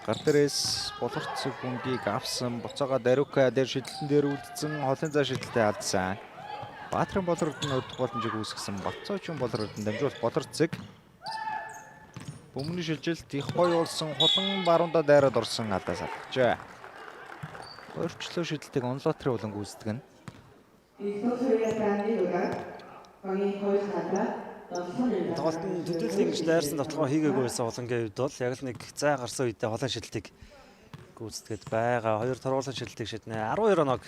A: гар дээрээс Болор цэцэг бөмбөгийг авсан. Буцаага Дарука дээр шидэлтэн дээр үлдсэн. Холын зай шидэлтэд алдсан. Баатрын Болор Эрдэнэ өдөх боломжийг үүсгэсэн. Бацоочин Болор Эрдэнэ дамжуулах Болор цэцэг. Бөмбөний шилжилт их гоё болсон. Холон баруунда дайраад орсон алдаа салгажээ. Өөрчлөлөө шидэлтийг онлоотрын уланг үүсдэг нь. Тоглолтын төдийлөн ингэж дайрсан тоглоо хийгээгүй байсан улангийн хувьд бол яг л нэг зай гарсан үедээ холон шидэлтийг гүйцэтгэж байгаа. 2 торгуулийн шидэлтийг шиднэ. 12 оног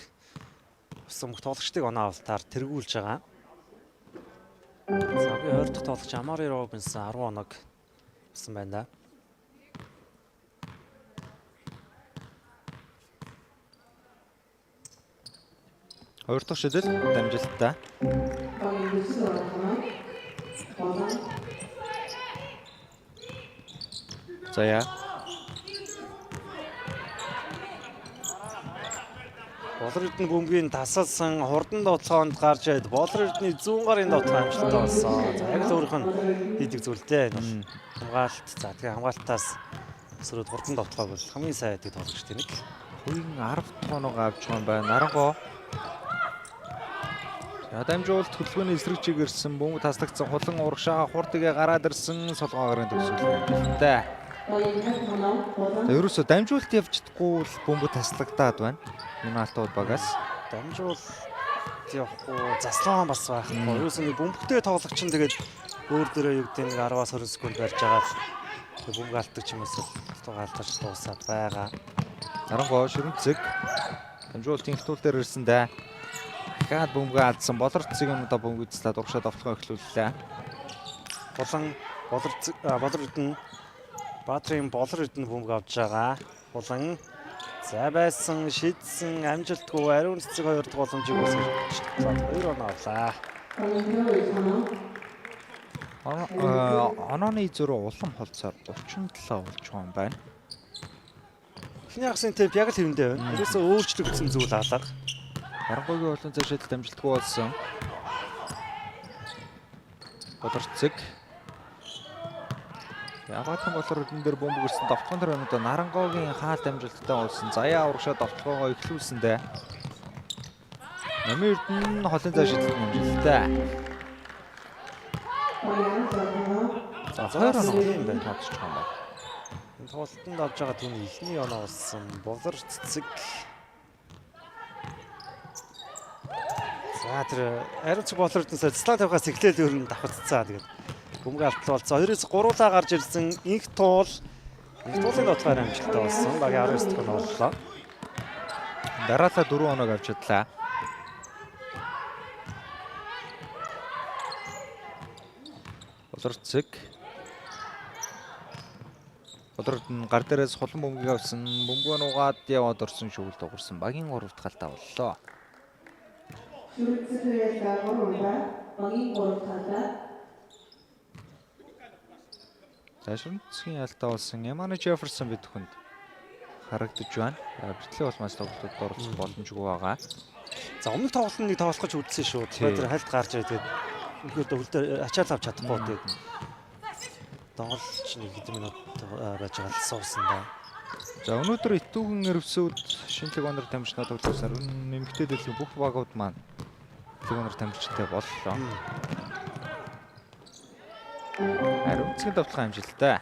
A: болсон бүх тоглогчдыг оноо авалтаар тэргүүлж байгаа. Цагийн 20 дахь тоглогч Амари Робинсон 10 оног авсан байна да. Хоёр дахь шидэл дамжилттай. Заяа. Болор Эрдэнэ бөмбөгийн тасалсан хурдан дотлоонд гарч ирээд Болор Эрдэнэ 100 гарын дотлоо амжилттай болсон. За яг л өөрийнх нь хийдэг зүйлтэй энэ бол хамгаалалт. За тэгээ хамгаалалтаас өсрөөд хурдан дотлоог бол хамгийн сайн хийдэг тоглогчтой нэг. Хувийн 10 тоног авч байгаа юм байна. Нарангоо. За дамжуулалт хөдөлгөөний эсрэг чиг ирсэн бөмбөг таслагдсан хулан урагшаа хурдгээ гараад ирсэн солгоо гарын төгсгөл. Ерөөсө дамжуулалт явж чадахгүй л бөмбөг таслагдаад байна. Юна Алтай холбоогоос дамжуулалт явахгүй заслан бас байхгүй. Ерөөсө нэг бөмбөгтэй тоглогч нь тэгээд өөр дөрөө юу гэдэг нэг 10-аас 20 секунд барьж байгаа л бөмбөг алддаг ч юм уу гаалтарч дуусаад байгаа. Нарангоо шүрэн цэцэг дамжуулалтын хтуул дээр ирсэн дээ. Дахиад бөмбөг алдсан. Болор цэцгийн удаа бөмбөг эзлээд урагшаа довтлогоо эхлүүллээ. Болор Эрдэнэ Баатрын Болор Эрдэнэ бөмбөг авч байгаа. Булан за байсан шидсэн амжилтгүй ариун цэцэг 2 дахь боломжийг үүсгэж 2 оноо авлаа. Онооны зөрөө улам холцоор 37 болж байгаа юм байна. Эхний хагасын темп яг л хэвэндээ байна. Ерөөсөө өөрчлөгдсөн зүйл алга. Баргуугийн олон цаашид дамжилтгүй болсон. Болор цэцэг Ягаахан Болор Эрдэнэ дээр бөмбөг ирсэн довтлогон тэр өнөдөө Нарангоогийн хаалт амжилттай болсон. Заяа урагшаа довтлогоо эхлүүлсэндээ. Намын Эрдэнэ холын зай шидэлт амжилттай. За 2 оноо юм байна тоглож байгаа юм байна. Энэ тоглолтод авж байгаа түүний эхний оноо болсон. Болор цэцэг. За тэр ариун цэцэг Болор Эрдэнэ цэцлаа тавихаас эхлээл өөр нь давхацсан. Тэгээд бөмбөг алдтал болсон. 2-оос 3-аа гарч ирсэн инх туулын дотлоор амжилттай болсон. Багийн 19 дахь оноо боллоо. Дараалал 4 оног авч чадлаа. Болор цэцэг. Болор Эрдэнэ гар дээрээс хулан бөмбөгийг авсан. Бөмбөг нугаад яваад орсон шүүл дуурсан. Багийн 3 дахь алдаа боллоо. Шүрэн цэцгийн алдаа болсон. Эмани Джефферсон бид хүнд харагдаж байна. Битлээ бол маш тоглолтод оролцох боломжгүй байгаа. За өмнөх тоглолтын нэг тоглох гэж үзсэн шүү. Тэгэхээр хальт гарч ирээд тэгээд өвлдөр ачаал авч чадахгүй тэгээд тоглолч нэг хэдэн минут байж байгаа л суусан да. За өнөөдөр Итүүгэн эрвсүүд шинэлэг онор тамирчнаа тоглосоор нэмэгтэй дэлхийн бүх багууд маань өнөр тамирчтай боллоо. Ариун цэцгийн довтлогын амжилттай.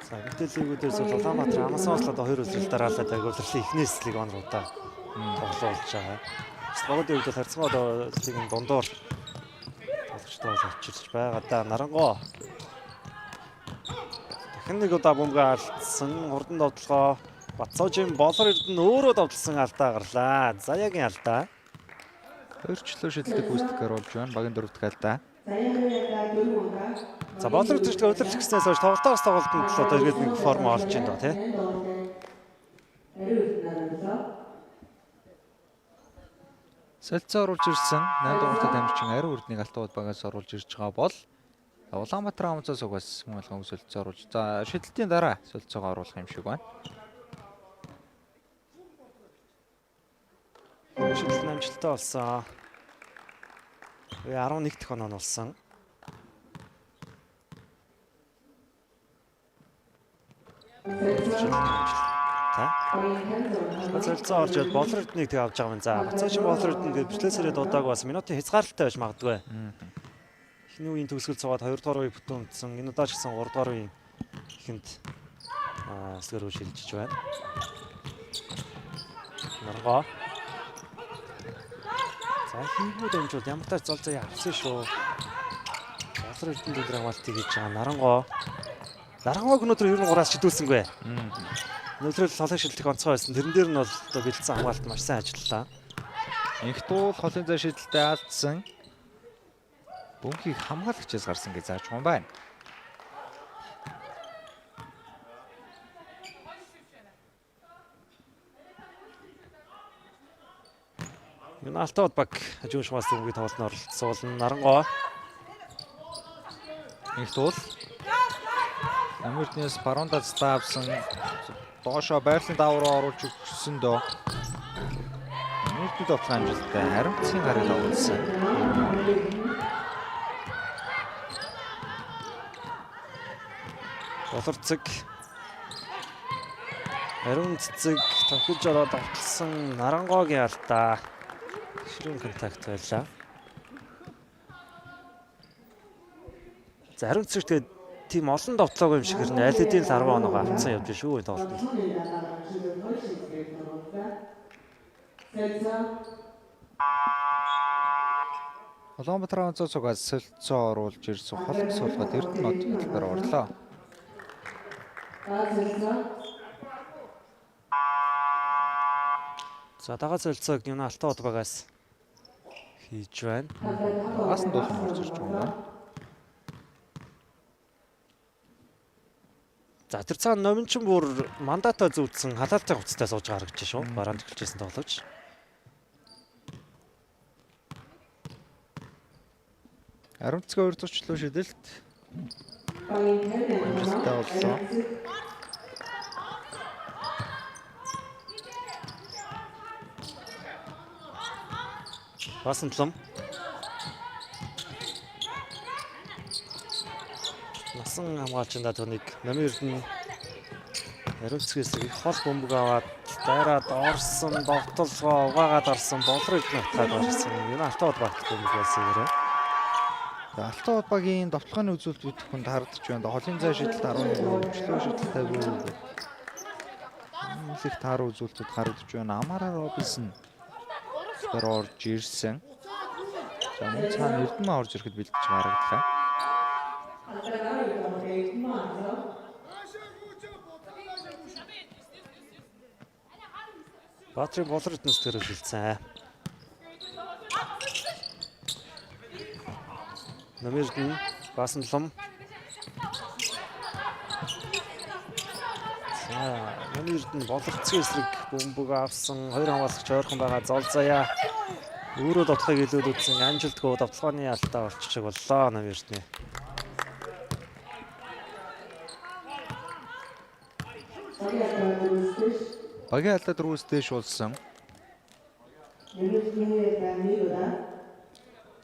A: За мэдээллийгүүдээс Улаанбаатар Амазонслоод 2 үлрэл дараалаад агуулгын эхнээс лиг онруудаа тоглоулж байгаа. Багуудын хувьд харьцангуй лигийн дундуур тоглогч тоглогчтой очирч байгаа да Нарангоо. Дахин нэг удаа бөмбөг алдсан хурдан довтлогоо Бацоожийн болор эрдэнэ өөрөө довтлсон алдаа гарлаа. Заяагийн алдаа.
B: Өөрчлөлөө шийдэлдэг гүйцэтгэхээр болж байна. Багийн дөрөвт алдаа.
A: За болор эрдэнэ удирдах гэснээс хойш тоглолтоос тоглолтод л одоо иргэд нэг форм олж ийн доо тий.
B: Солилцоо оруулж ирсэн 8 дугаартай дамжчин ариун үрднийг Алтан уд багаас оруулж ирж байгаа бол Улаанбаатар Амцаас угаас мөн болгон солилцоо оруулж. За шидэлтийн дараа солилцоогоо оруулах юм шиг байна.
A: Шидэлт амжилттай болсон. 11 дахь оноо нь болсон. Солилцоо орж ирээд болор эрднийг тэг авч байгаа юм. За Бацоожийн болор эрдэнэ гээд бичлээсээрээ дуудааг бас минутын хязгаарлалтай байж магадгүй. Эхний үеийн төгсгөл цугаад 2 дугаар үеийг бүтэн үтсэн. Энэ удаа ч гэсэн 3 дугаар үеийн ихэнд эсгэр рүү шилжиж байна. Наргаа. За хийгүүд амжууд ямар тач зол заяа авсан шүү. Болор эрдэнэ дээр хамгаалтыг хийж байгаа Нарангоо. Нарангоог өнөөдөр ер нь 3-аас шидүүлсэнгүй. Өнөөдөр л холын шилдэх онцгой байсан. Тэрэн дээр нь бол одоо бэлдсэн хамгаалалт маш сайн ажиллалаа.
B: Инх туул холын зай шидэлтэй алдсан. Бөмбөгийг хамгаалагчаас гарсан гэж зааж байгаа юм байна.
A: Энэ Алтан уд баг хажуун шугаас бөмбөгийг тоглолтод оролцуулна. Нарангоо.
B: Инх туул Амиртнээс баруунда цаавсан доошоо байрлалын даавруу оруулж өгсөн дөө. Амиртны тоглох амжилттай харамцын гарыг оруулсан.
A: Болор цэг. Ариун цэцэг тохилж ороод автсан Нарангоогийн алдаа. Ширүүн контакт байлаа. За ариун цэцэг тэгээд тийм олон довтлоогүй юм шиг хэрнээ аль хэдийн л 10 оноо авцсан явж шүү энэ тоглолтод.
B: Улаанбаатар Амцаас угаас солилцоо оруулж ирсэн холбог суулгаад Эрдэнэ нотын хэлбэр орлоо.
A: За дагаа солилцоог энэ Алтан уд багаас хийж байна.
B: Багаас нь дуулан орж ирж байгаа юм байна.
A: За тэр цаана номинчин бүр мандата зүүдсэн халаалтай хуцтай сууж байгаа гэж шүү. Бараанд эхэлжсэн тоглогч.
B: Ариун цэцгийн хоёр зурчлуу шидэлт. Амжилттай болсон.
A: Басан тлам. Насан хамгаалчиндаа түүнийг номын эрдэнэ ариун цэцгээс их хол бөмбөг аваад дайраад орсон довтолгоо угаагаад орсон болор эрдэнэ хатгаад орсон. Энэ Алтан уд багт бөмбөг байсан гэрээ.
B: Алтан уд багийн довтлооны үзүүлэлт үүдэх хүнд харагдаж байна. Холын зай шидэлт 11, өвчлөө шидэлт 50. Их таар үзүүлэлтүүд харагдаж байна. Амара Робинсон тэр орж ирсэн. За мөн цаана Эрдэнэ орж ирэхэд бэлдэж харагдлаа.
A: Баатрын болор эрдэнэс дээр хилцсэн. Номын эрдэнэ басан лум. За номын эрдэнэ болор цэцгийн эсрэг бөмбөг авсан. Хоёр хамгаалагч ойрхон байгаа зол заяа. Өөрөө довтлохыг илүүд үзсэн амжилтгүй довтлооны алдаа болчих боллоо номын эрдэнэ.
B: Багийн алдаа дөрвөөс дээш болсон.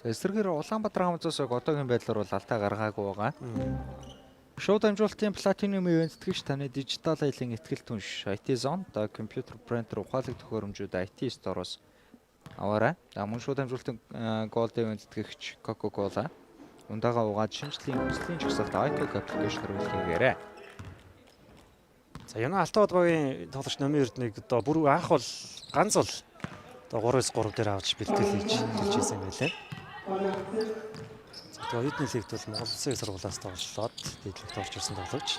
B: Эсрэгээр Улаанбаатар Амцаас одоогийн байдлаар бол алдаа гаргаагүй байгаа. Шууд амжуулалтын платинумын эвэнцэтгэгч таны дижитал аялын ихтгэл түнш IT Zone да компьютер принтер ухаалаг төхөөрөмжүүд IT Store-оос аваарай. За мөн шууд амжуулалтын Gold эвэнцэтгэгч Coca-Cola ундаага угаад шинжлэлийн хүслийн жагсаалт iTalk аппликейшнээр үйлчилгээгээрэй.
A: За энэ Алтан уд багийн тоглогч номын эрднийг одоо бүр анх бол ганц бол одоо 3-3 дээр авч бэлтгэл хийж хэлжсэн юм байлээ. Тэгээ оюутны лигт бол Монгол Улсын их сургуулиас тоглолоод дээдлэгт орж ирсэн тоглогч.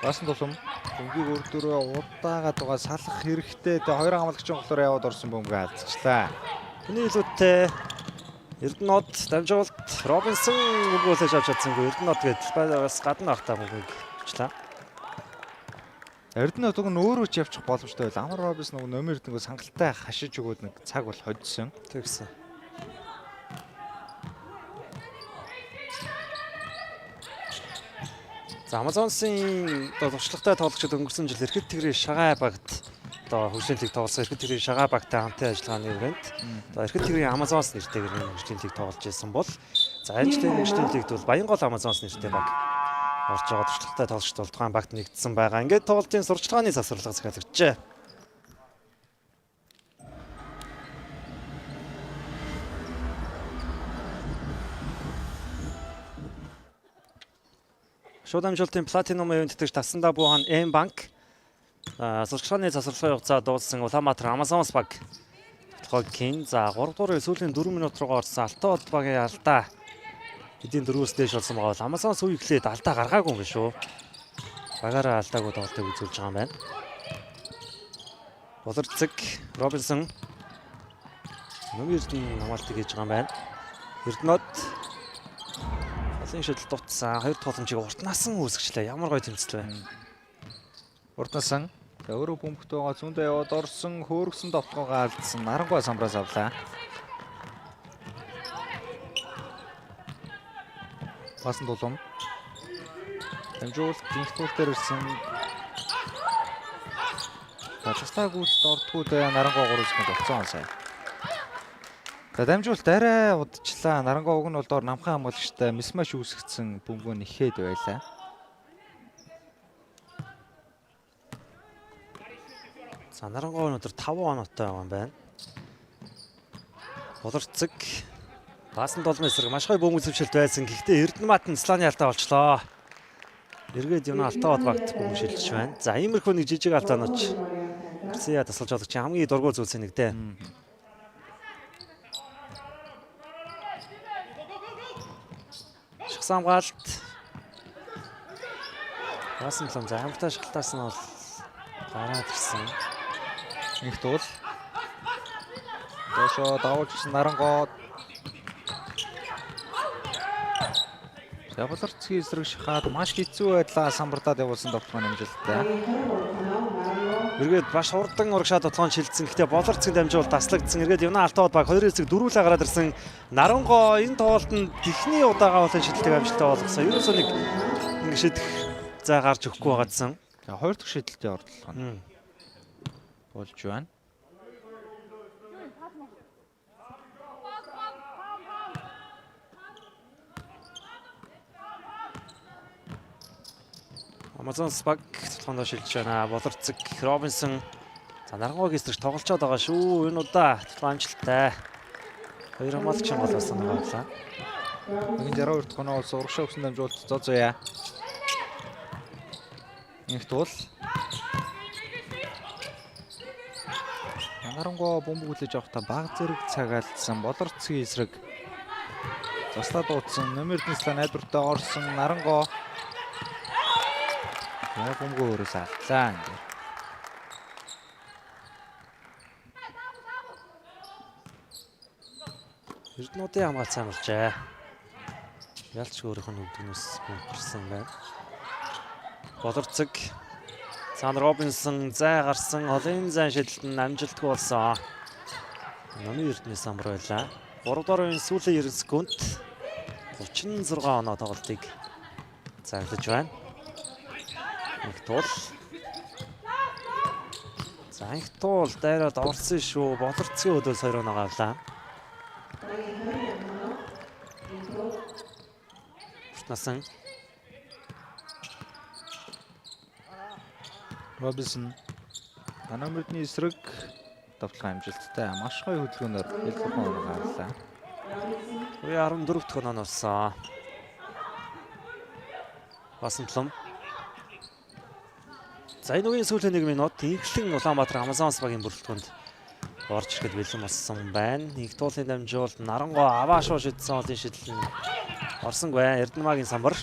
B: Баасан тулам бөмбөгийг өрдөрөө удаагаад байгаа салах хэрэгтэй. Тэгээ хоёр хамгалагчийн болохоор яваад орсон бөмбөгийг алдчихлаа.
A: Хүний илүүтэй Эрдэнэт дамжуулалт Робинсон бөмбөгөөс авч чадсангүй. Эрдэнэт гэдэл бас гадна ахтаа бөмбөгийг авчлаа.
B: Эрдэнэт уг нь өөрөө ч явчих боломжтой байл. Амар Робинсон нөгөө номер эрдэнэгүй сангалтай хашиж өгөөд нэг цаг бол хоцсон.
A: Тэгсэн. За Амазонсын туршлагатай тоглогчид өнгөрсөн жил Эрхэд Тэгрийн Шагай багт хөгжлийн лиг тоглосон Эрхэд Тэгрийн Шагай багтай хамтын ажиллагааны өрөөнд Эрхэд Тэгрийн Амазонс нэртэйгээр хөгжлийн лиг тоглож байсан бол за энэ жилийн хөгжлийн лигт бол Баянгол Амазонс нэртэй баг орж байгаа туршлагатай тоглогчд бол тухайн багт нэгдсэн байгаа. Ингээд тоглолтын сурчлагын завсарлага захиалгажээ. Шууд амжилтын платинум ивент тэтгэж Тасандаа буухан М банк сурчлагын завсарлагын хугацаа дууссан Улаанбаатар Амазонс баг тоглогчийн за 3 дугаар сүүлийн 4 минут руугаа орсон Алтан од багийн алдаа эдийн дөрвөөс дээш болсон байгаа бол Амазонс үе эхлээд алдаа гаргаагүй юм биш үү? Багаараа алдаагүй тоглолтыг үзүүлж байгаа юм байна. Болорцэг Робинсон номерын хамгаалтыг хийж байгаа юм байна. Эрдэнэт Олон шийдэл дутсан. Хоёр тогломжийг уртнасан үүсгэжлээ. Ямар гоё тэмцэл вэ?
B: Уртнасан. Өөрөө бөмбөгт байгаа зүүндээ яваад орсон хөөргсөн товтлогоо алдсан. Нарангуй самбраас авлаа. Баасан тулам. Дамжуулалт тэнхтүүл дээр ирсэн. Казахстан гүйлт ордгууд Нарангуй 3 секунд болцсон сайн. За дамжуулалт арай удчлаа. Нарангуй уг нь бол доор намхан хамгаалагчтай мисмаш үүсгэсэн бөмбөг нэхэд байлаа.
A: За Нарангуй өнөөдөр 5 оноотой байгаа юм байна. Болорцэг Баасан толмын эсрэг маш гоё бөмбөг зөвшөлт байсан. Гэхдээ Эрдэнэт нь Сланы алдаа болчлоо. Эргээд юм Алтан од багт бөмбөг шилжиж байна. За иймэрхүү нэг жижиг алдаанууч Россия тасалж байгаа чинь хамгийн дургуй зүйлс нэг дээ. Шгсан хамгаалалт. Баасан толм за хамтаа шалтаас нь бол гараад ирсэн.
B: Их туул. Доошоо давуулж ирсэн Нарангуй. Болорцгийн эсрэг шахаад маш хэцүү байдлаа самбартаад явуулсан тоглоом амжилттай.
A: Эргээд маш хурдан урагшаа тоглоом шилжсэн. Гэхдээ Болорцгийн дамжуулалт таслагдсан. Эргээд Юна Алтан од баг 2 хэсэг дөрвөлээ гараад ирсэн. Нарангуй энэ тоглолтод ихний удаагаа болон шидэлтийг амжилттай болгосон. Ерөөсөө нэг шидэх зай гарч өгөхгүй байгаадсан.
B: За хоёр дахь шидэлтийн ордлого нь болж байна.
A: Амазонс баг тоглоомдоо шилжиж байна. Болорцэг Робинсон за Нарангуйг эсрэг тоглолцоод байгаа шүү. Энэ удаа амжилттай. Хоёр хамгаалагч болоосон байгаа.
B: Нэг 62 дахь оноо болсон урагшаа өгсөн дамжуулалт зозоя. Их туул. Нарангуй бөмбөг хүлээж авахдаа баг зэрэг цаг алдсан. Болорцгийн эсрэг заслаа дуудсан. Номерын слаа найдвартай орсон Нарангуй. Яг бөмбөг өөрөөс алдлаа.
A: Эрдэнэтийн хамгаалт сайн болжээ. Ялч өөрийнх нь өвдгнөөс бөмбөрсөн байна. Болорцэг Сан Робинсон зай гарсан. Олон зайн шидэлтэн амжилтгүй болсон. Номын Эрдэнэ самбар байлаа. 3 дугаар үеийн сүүлийн 90 секунд 36 оноо тоглолтыг зарлаж байна. Их туул. За их туул дайраад орсон шүү. Болорцгийн өдөөс 2 оноо авлаа. Насан
B: Робинсон Намрудны эсрэг давталгаа амжилттай маш гоё хөдөлгөөнөөр хэлбэрхэн оноо авлаа.
A: 14 дахь оноо нуусан. Баасан толом. За энэ үеийн сүүлийн 1 минут Инхлэн Улаанбаатар Амазонс багийн бүрэлдэхүүнд орж ирэхэд бэлэн болсон байна. Нэг туулын дамжуулалт Нарангоо аваашуу шидсэн олон шидэл нь орсонгүй. Эрдэнэмагийн самбар.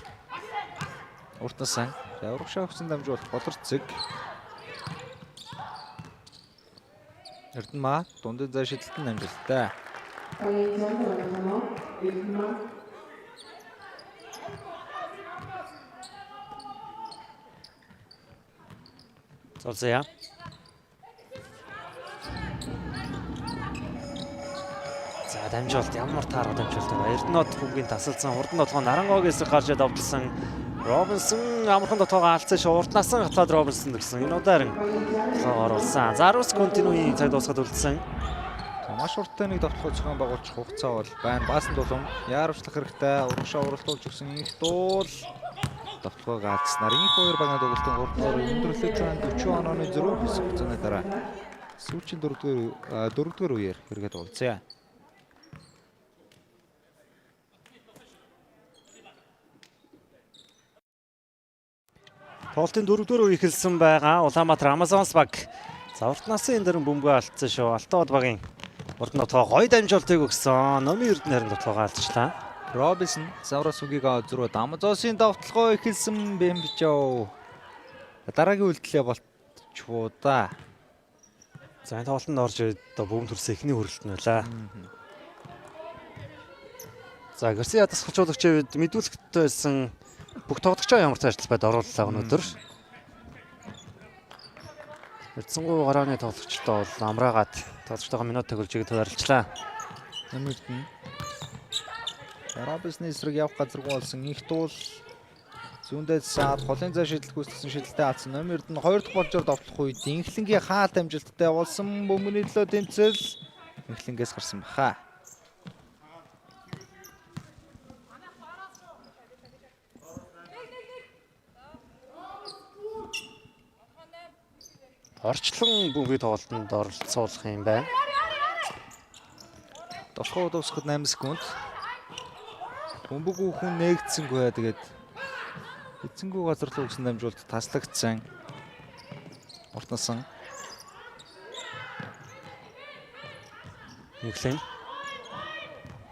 B: Уртнасан. За урагшаа өгсөн дамжуулалт Болорцэг. Эрдэнэма дундын зай шидэлтэн дамжуулалттай.
A: Золзяа. За дамжуулалт ямар таарга дамжуулалт вэ? Эрдэнэт бүггийн тасалсан хурдан толгой Нарангоогоос гарч давталсан Робинсон амархан дотоогоо алдсан шууртнаас хатаад Робинсон гэсэн энэ удаарн толгой оруулсан. За 10 секундын цаг дуусгаад үлдсэн.
B: За маш урттай нэг довтлохоо зохион байгуулах хугацаа бол байна. Баасан тулам яаравчлах хэрэгтэй. Урагшаа уралдуулж өгсөн их дуул довтлогоо гаалцснаар их хоёр багийн дугуултын 3-р өндөрлөж байна. 40 онооны зөрүү хэсэг хугацааны дараа сүүлчийн 4-р үеэр хэрэгэд уулзъя.
A: Тоглолтын 4-р үе эхэлсэн байгаа. Улаанбаатар Амазонс баг. За урт насны энэ дөрөн бөмбөгөө алдсан шүү. Алтаад багийн урд нотгоо гоё дамжуултыг өгсөн. Номын Эрдэнэ тоглоогоо алдчихлаа.
B: Робинсон Завраас үгийг зөрүүд Амазонсын довтлогоо эхэлсэн Бэмбижоо. Дараагийн үйлдэлээ болчихвоо да.
A: За энэ тоглолтод орж одоо бөм төрсөн эхний хүрэлт нь байлаа. За Гарсиа тасгалжуулагчид мэдүүлэгттэй байсан бүх тоглогчоо ямар ч ажил байд орууллаа өнөөдөр. Эрдэнэгүй гарааны тоглогчдоо бол амраагаад тоглогчтойгоо минут төгөлжийг төвөрлжлаа.
B: Нэмэгдэн. Робинсны эсрэг явах газаргүй болсон их дуул зүүндээ саад холын зай шидэл гүйцэтгсэн шидэлтэй алдсан. Номер нь 2 дахь болжоор довтлох үед инхлэнгийн хаалт амжилттай болсон бөмбөний төлөө тэмцэл инхлэнгээс гарсан баха.
A: Орчлон бөмбөгийн тоглолтод оролцуулах юм байна.
B: Довтлогоо дуусахад 8 секунд. Бөмбөг үхэн нээгдсэнгүй. Тэгээд эцэнгүй газар руу өгсөн дамжуулалт таслагдсан. Уртнасан.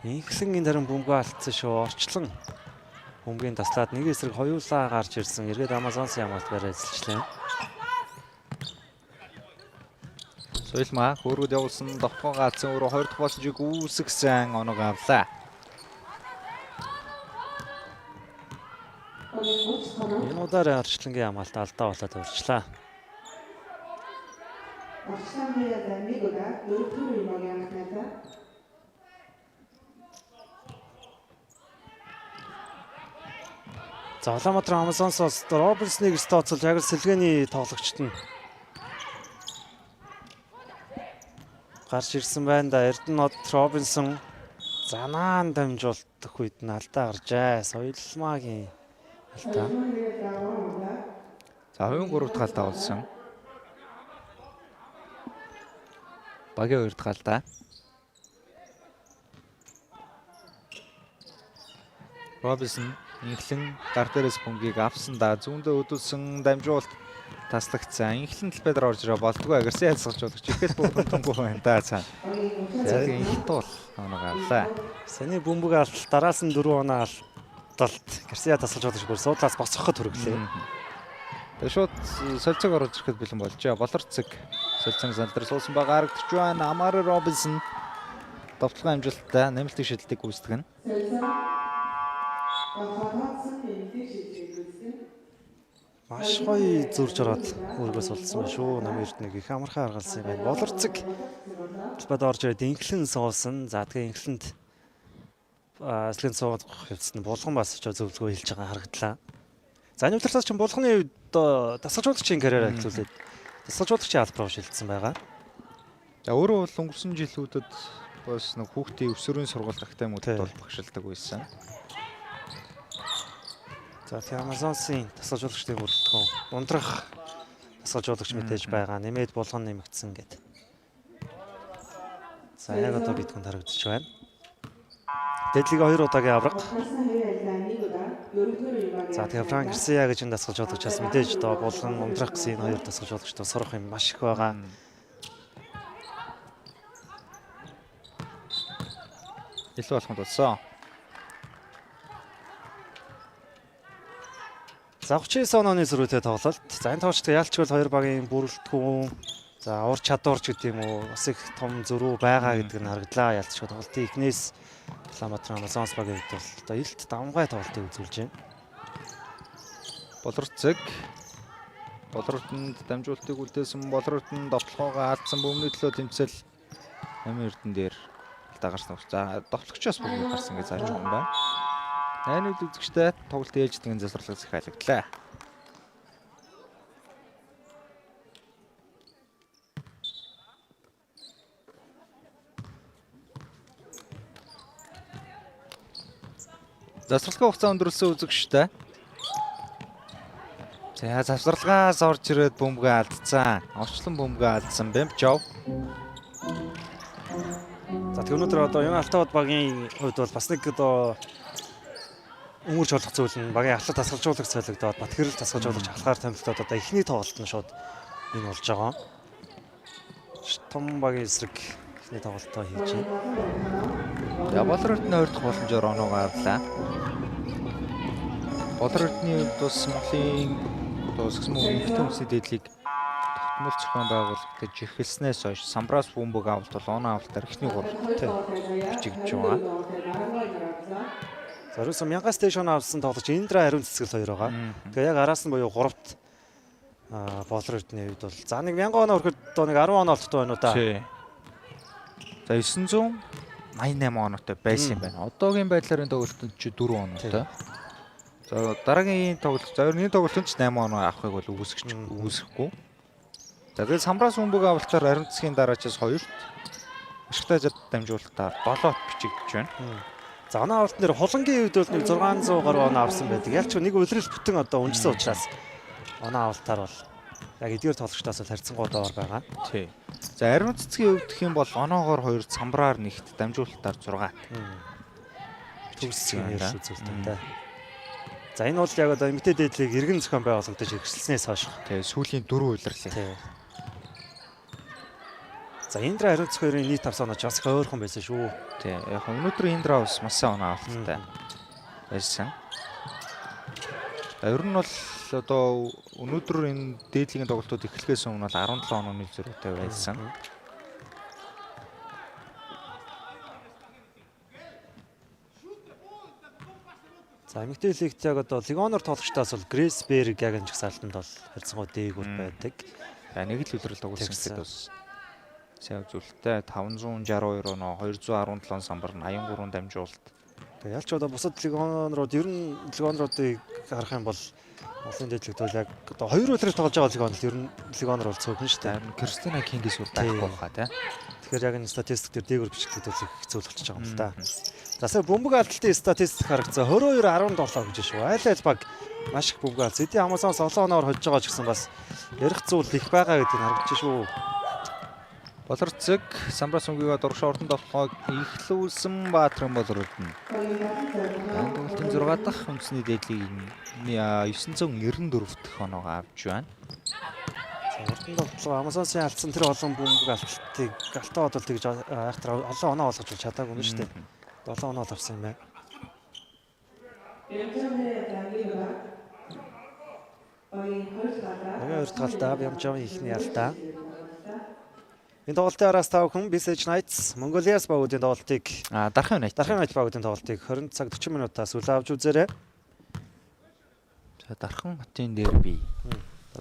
A: Инхлэнгийн дарин бөмбөгөө алдсан шүү. Орчлон бөмбөгийн таслаад нэг эсрэг хоёулаа гарч ирсэн. Эргээд Амазонсын хамгаалт барай эзэлчлээ.
B: Соёлма хөргөд явуулсан довтлогоо гаалцсан өөрөө 2 дахь боломжийг үүсгэсэн оног авлаа.
A: Энэ удаар Орчлонгийн хамгаалт алдаа болоод урьдчилаа. За Улаанбаатар Амазонсоос Робинсныг стооцолж яг л сэлгээний тоглогчт нь гарч ирсэн байна да. Эрдэнэт Робинсон занаан дамжуулах үед нь алдаа гаржээ. Соёлмагийн алдаа.
B: За хувийн 3 дахь алдаа болсон. Багийн 2 дахь алдаа. Робинсон инхлэн гар дээрээс бөмбөгийг авсан да. Зүүндээ өдөлсөн дамжуулалт таслагдсан. Инхлэн талбайд орж ирээ болдгоо. Гарсиа хязгаарч ихэд бүгдэнгүй байна да цаа. Яг инх туул оног авлаа.
A: Саний бөмбөг алт дараас нь 4 оноо алдалт. Гарсиа тасгалж бүр суудлаас босгоход хүргэлээ.
B: Тэгээ шууд солилцоог оруулж ирэхэд бэлэн болжээ. Болорцэг солилцооны зал дээр суусан байгаа харагдаж байна. Амари Робинсон довтлогын амжилттай нэмэлтийн шидэлтийг гүйцэтгэн.
A: Маш гоё зурж ороод өөргөө сулсан байна шүү. Номын Эрдэнэг их амархан харгалсан юм байна. Болорцэг талбайд орж ирээд инхлэн суусан. За тэгээ инхлэнд эслэн суух явцсан булган бас ч зөвлөгөө хэлж байгаа харагдлаа. За энэ удирдлагч чинь булганы үед тасгалжуулагчийн карьераа эхлүүлээд тасгалжуулагчийн албараа шилжсэн байгаа.
B: За өөрөө бол өнгөрсөн жилүүдэд бас нэг хүүхдийн өсвөрийн сургууль гахтай мөдөд бол багшилдаг байсан.
A: За тэгээ Амазонсын тасгалжуулагчдын бүрэлдэхүүн ундрах тасгалжуулагч мэдээж байгаа. Нэмээд булган нэмэгдсэн гэдэг. За яг одоо битгэнд харагдаж байна. Дэдлигийн 2 удаагийн авраг. За тэгээ Франк Гарсиа гэж энэ тасгалжуулагчаас мэдээж одоо булган ундрах гэсэн энэ 2 тасгалжуулагчдаа сурах юм маш их байгаа.
B: илүү болоход болсон.
A: За 39 онооны зөрүүтэй тоглолт. За энэ тоглолт яалчгүй хоёр багийн бүрэлдэхүүн, за ур чадвар ч гэдэг юм уу бас их том зөрүү байгаа гэдэг нь харагдлаа. Яалчгүй тоглолтын эхнээс Улаанбаатар Амазонс багийн хувьд бол одоо илт давмгай тоглолтыг үзүүлж байна.
B: Болорцэг Болортонд дамжуултыг үлдээсэн Болортонд довтлогоогоо алдсан бөмбөний төлөө тэмцэл Амин Эрдэнэ дээр дагарсан. За довтлогчоос бөмбөг гарсан гэж зааж байгаа юм байна. Найнууд үзэгчтэй тоглолт ээлждэгэн засварлага захиалагдлаа. Засварлага хугацаа өндөрлсөн үзэгчтэй. За завсарлагаас орж ирээд бөмбөгөө алдсан. Орчлон бөмбөгөө алдсан Бэмчов.
A: За тэг өнөөдөр одоо Юн Алтавад багийн хувьд бол бас нэг одоо өмөрч болох зүйл нь багийн ахлах тасгалжуулагч солигдоод Батгэрэл тасгалжуулагч алхаар томилтоод одоо эхний тоглолт нь шууд энэ болж байгаа. Том багийн эсрэг эхний тоглолтоо хийж байна.
B: За Болортны 2 дахь боломжоор оноогоо авлаа. Болортны хувьд бас Монголын дуусгсан мөнгөний төмсөд дэдлийг тогтмол зохион байгуулалтад жирхэлснээс хойш самбраас бөмбөг авалт бол оноо авалтаар эхний 3-т бичигдэж байгаа.
A: За ерөөсөө 1000 стейшн авсан тоглогч Индра хариун цэцгэл 2 байгаа. Тэгээ яг араас нь буюу 3-т Болортны хувьд бол за нэг 1000 оноо өрөхөд одоо нэг 10 оноо олттой байна уу да.
B: За 988 оноотой байсан юм байна. Одоогийн байдлаар энэ тоглолтод ч 4 оноотой. За дараагийн тоглолт за энэ тоглолтод ч 8 оноо авахыг бол үүсэхгүй. За тэгээд самбраас бөмбөг авалтаар ариун цэцгийн дараачаас 2-т ашигтай дамжуулалтаар 7-т бичигдэж байна.
A: За оноо авалт нэр хулангийн үед бол нэг 600 гаруй оноо авсан байдаг. Ялч нэг үлрэл бүтэн одоо унжсан учраас оноо авалтаар бол яг эдгээр тоглогчдоос бол харьцангуй доор байгаа.
B: Тий. За ариун цэцгийн хувьд гэх юм бол оноогоор 2 самбраар нэгт дамжуулалтаар 6.
A: Төгссөн юм шиг үзүүлдэг. За энэ бол яг одоо эмгтэй дээдлийг иргэн зохион байгуулагдаж хэрэгжүүлснээс хойш
B: тий сүүлийн 4 улирлаа.
A: Тий. За Индра хариун цэцгийн нийт авсан оноо ч бас их ойрхон байсан шүү.
B: Тий. Яг өнөөдөр Индра бас маш сайн оноо авалттай байсан. Ер нь бол одоо өнөөдөр энэ дээдлийн тоглолтууд эхлэхээс өмнө бол 17 онооны зөрүүтэй байсан.
A: За эмэгтэй лигт яг одоо легоноор тоглогчдоос бол Грэсберг яг энэ жагсаалтанд бол харьцангуй дээгүүр байдаг.
B: За нэг л үлрэл тоглосон гэдэг бас сайн үзүүлэлттэй 562 оноо 217 самбар 83 дамжуулалт.
A: Тэгээ ялч одоо бусад легонрууд ер нь легонруудыг харах юм бол Монголын дээдлэгт бол яг одоо 2 үлрэл тоглож байгаа легон л ер нь легонор бол цөөхөн шүү дээ.
B: Кристина Кингис үр байхгүй хаа тий.
A: Тэгэхээр яг энэ статистик дээр дээгүүр бичлэгдээд бол хэцүү болчихж байгаа юм л да. За сая бөмбөг алдалтын статистик харагцаа 22-17 гэж шүү. Айл баг маш их бөмбөг алдсан. Эдийн Амазонс олон оноор хожж байгаа ч гэсэн бас ярих зүйл их байгаа гэдэг нь харагдаж шүү.
B: Болорцэг самбраас өнгөөгөө дуршаа ордон довтлогоог ихлүүлсэн Баатрин Болордно. Тоглолтын 6 дахь үндэсний дээдлийг 994 дахь оноогоо авч байна.
A: Ордон довтлого Амазонсын алдсан тэр олон бөмбөг алдалтыг галтаа бодвол тэгж айхтар олон оноо олгож чадаагүй юм шүү дээ. 7 оноо авсан юм байна. Хоёр талдаа Бямжавын ихний алдаа. Энэ тоглолтын араас тав хүн Visage Knights Mongolias багуудын тоглолтыг
B: Дархан
A: Knights багуудын тоглолтыг 20 цаг 40 минутаас үл авч үзээрэй.
B: За Дархан хотын дерби.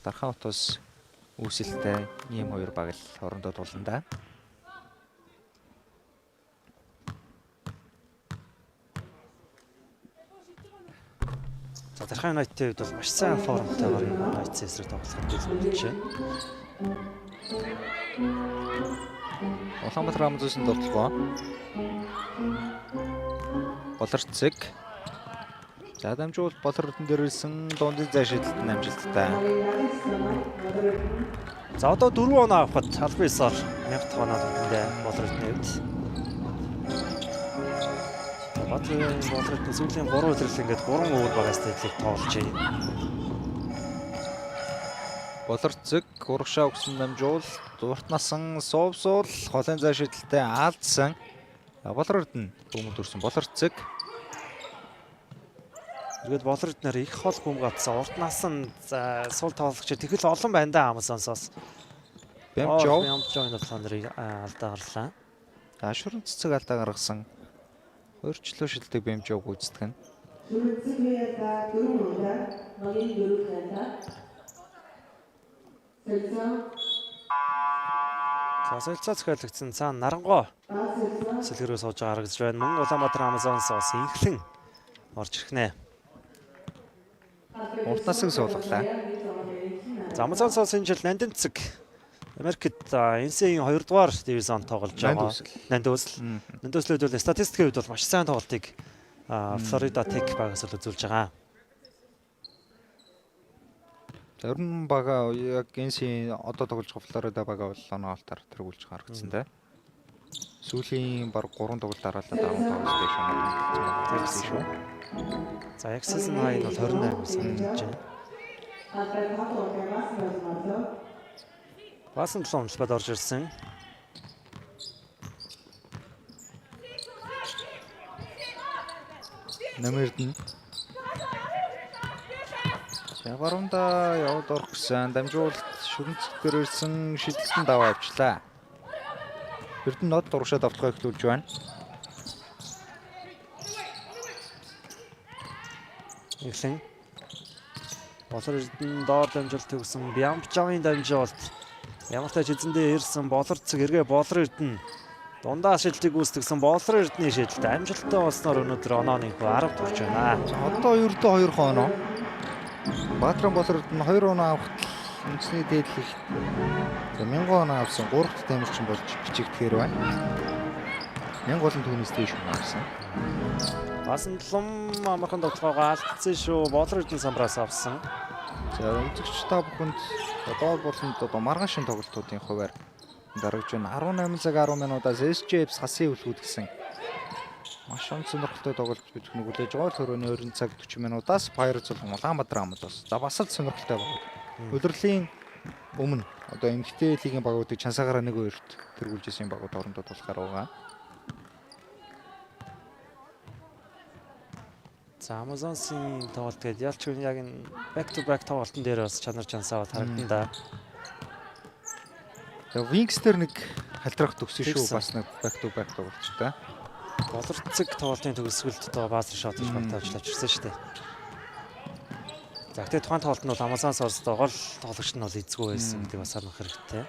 B: Дархан хотоос үүсэлтэй ийм хоёр баг л орондоо тулна да. За
A: Дархан United бол маш сайн формтой байгаа Knights эсрэг тоглоход төлөвлөж байна.
B: Улаанбаатар Амазонсын довтлогоо. Болорцэг. За дамжуул Болортон дээр ирсэн дундын зайшилтанд амжилттай.
A: За одоо 4 оноо авахад албаесаар 1000 дахь оноо төлөндөө Болортны хувьд. Болортны сүүлийн 3 үлрэл ингээд 3 өвөр багаас дэдлийг тоолж байна.
B: Болорцэг урагшаа өгсөн дамжуул дуртнасан суувсуул холын зайшилттай алдсан. Болор Эрдэнэ бөмбөг төрсөн. Болор цэг.
A: Эргээд Болор Эрдэнээр их хол бөмбөг атсан. Уртнаас нь сул тоглогч тэгэл олон байна да Амазонсоос.
B: Бямжоо.
A: Бямжоо энэ болохоор алдаа гарлаа.
B: Шүрэн цэцэг алдаа гаргасан. Өөрчлөлөө шилдэг Бямжоог гүйцэтгэн.
A: За солилцоо зохиологдсон цаана Нарангоо сэлгэрөө сууж байгаа харагдаж байна. Мөн Улаанбаатар Амазонсоос инхлэн орж ирхнэ.
B: Уртнасыг суулгалаа.
A: За Амазонсоос энэ жил Нандинцэг Америкт NCAA-ийн 2 дугаар дивизион тоглож байгаа. Нандөөсөл. Нандөөслүүд бол статистикийн хувьд бол маш сайн тоглолтыг Флорида Тек багаас л үзүүлж байгаа.
B: Зарим бага яг NCAA одоо тоглож байгаа Флорида бага бол оноолтаар тэргүүлж харагдсан те. Сүүлийн баг 3 тоглолт дараалал даван тоглож шүү.
A: За яг season high нь бол 28 санагдаж байна. Басан 7 онцлогод орж ирсэн.
B: Нэмэрдэн. Шаварунда яваад орох гэсэн дамжуулалт шүрэн цэцгээр ирсэн шидэлтэн даваа авчлаа. Эрдэнэ нод дуршаад автлага эхлүүлж байна.
A: Инхлэн Болор Эрдэнэ доор дамжуулалт өгсөн Бямжогийн дамжуулалт ямар ч тач эзэндээ ирсэн Болор цэг эргээ Болор Эрдэнэ дундаа шилдэг үүсгэсэн Болор Эрдэнэ шидэлт амжилттай болсноор өнөөдөр онооны 10 турж байна.
B: Одоо ердөө 2 хоноо. Баатран Болор Эрдэнэ 2 оноо авахт үндэсний дээдлэх 1000 оноо авсан 3 дахь тамирчин болж бичигдэхээр байна. 1000 болон түүнээс дээш оноо авсан.
A: Басан 7 амархан тоглоогоо алдсан шүү. Болор Эрдэнэ самраас авсан.
B: За үзэгч та бүхэнд одоо болонд одоо маргаашийн тоглолтуудын хуваар дарагж байна. 18 цаг 10 минутаас SJF сасын өвлгүүд гэсэн маш сонирхолтой тоглолт бид хүлээж байгаа. Төрөний 20 цаг 40 минутаас Pirates болон Улаанбаатар Амазонс. За бас л сонирхолтой байна. Удирдлагын өмнө одоо эмэгтэй лигийн багуудыг чансаагаараа 1-2-т тэргүүлж исэн багууд орондоо тулахаар байгаа.
A: За Амазонсын тоглолт гэдэг ялч хүн яг энэ back to back тоглолтын дээр бас чанар чансаа харагдана да.
B: За Wings дээр нэг халтрах төгсөн шүү. Бас нэг back to back тоглолттой.
A: Болор цэг тоглолтын төгсгөлд одоо баазар шот гэж багтааж авчирсан шүү дээ. За тэгээд тухайн тоглолт нь бол Амазонсоос гол тоглогч нь бол эзгүй байсан гэдэг бас санах хэрэгтэй.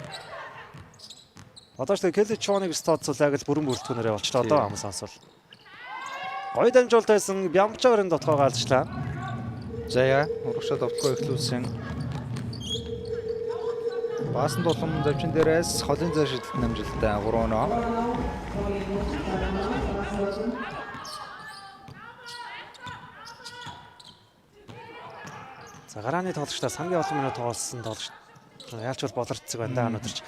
A: Одоо ч тэгээд Келли Чоныг стодцол яг л бүрэн бүрэлдэхүүнээрээ болчихлоо одоо Амазонс бол. Гоё дамжуулалт байсан Бямжоорын дотгоогоо алжлаа.
B: За яа, урагшаад автлага эхлүүлсэн. Баасан тулам завчин дээрээс холын зай шидэлт намжилттай 3 оноо.
A: За гарааны тоглогчдоос хамгийн олон минут тоглосон тоглогч яалч бол Болор цэг байна да өнөөдөр ч.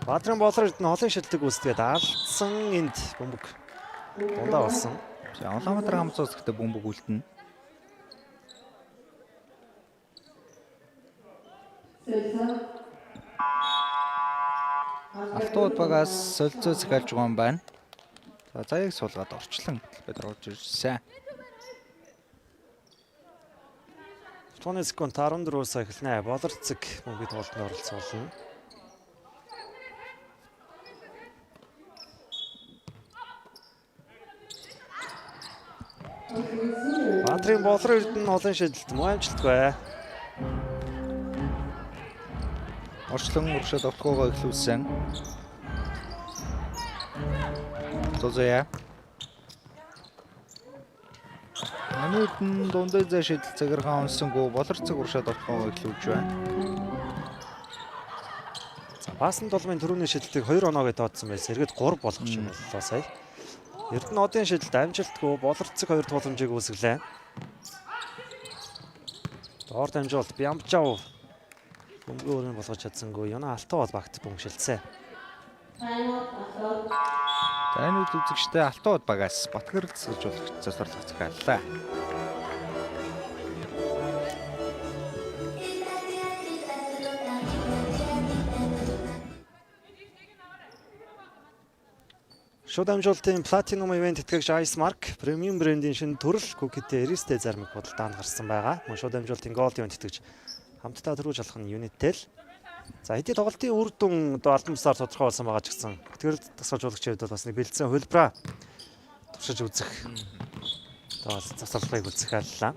A: Баатран Болор Эрдэнэ холын шидэлтийг үүсгээд алдсан энд бөмбөг дундаа болсон.
B: За Улаанбаатар Амазонс гэхдээ бөмбөг үлдэнэ. Автод багаас солилцоо захиалж байгаа юм байна. За заяаг суулгаад орчлон бид орж ирсэн.
A: 20 секунд 14-өөс эхэлнэ. Болор цэг бөмбөгийн тоглолтод оролцуулна. Баатрын Болор Эрдэнэ олон шидэлт муу амжилтгүй.
B: Орчлон урагшаад автлагаа эхлүүлсэн. Зозя. Намын дундаа зай шидэл цагаараа онсонгүй Болор цэг урагшаад автлагаа эхлүүлж байна.
A: За Баасан 7-ын түрүүний шидэлтийг 2 оноогоо тооцсон байсан. Эргээд 3 болгох юм боллоо сая. Эрдэнэ одын шидэлт амжилтгүй Болор цэг 2 тууламжийг үүсгэлээ. Доор дамжуулалт Бямжоо бөмбөгийн өрөөнд болгож чадсангүй. Юна алтан бол багт бөмбөг шилжсэн.
B: За энэ үед үзэгчтэй Алтууд багаас Батгэрэл цэцгэж болох засварлах захиаллаа.
A: Шууд амжилтын Platinum Event тэтгэгч Ice Mark премиум брендийн шинэ төрөл Cookie-тэй Eris-тэй зармаг худалдаанд гарсан байгаа. Мөн шууд амжилтын Gold Event тэтгэгч хамтдаа төрүүлж алах нь Unit-tel. За хэдий тоглолтын үр дүн одоо албан бусаар тодорхой болсон байгаа ч гэсэн тэтгэл тасгалжуулагчид бол бас нэг бэлдсэн хөлбраа туршиж үзэх. Одоо засварлахыг үзэхэллээ.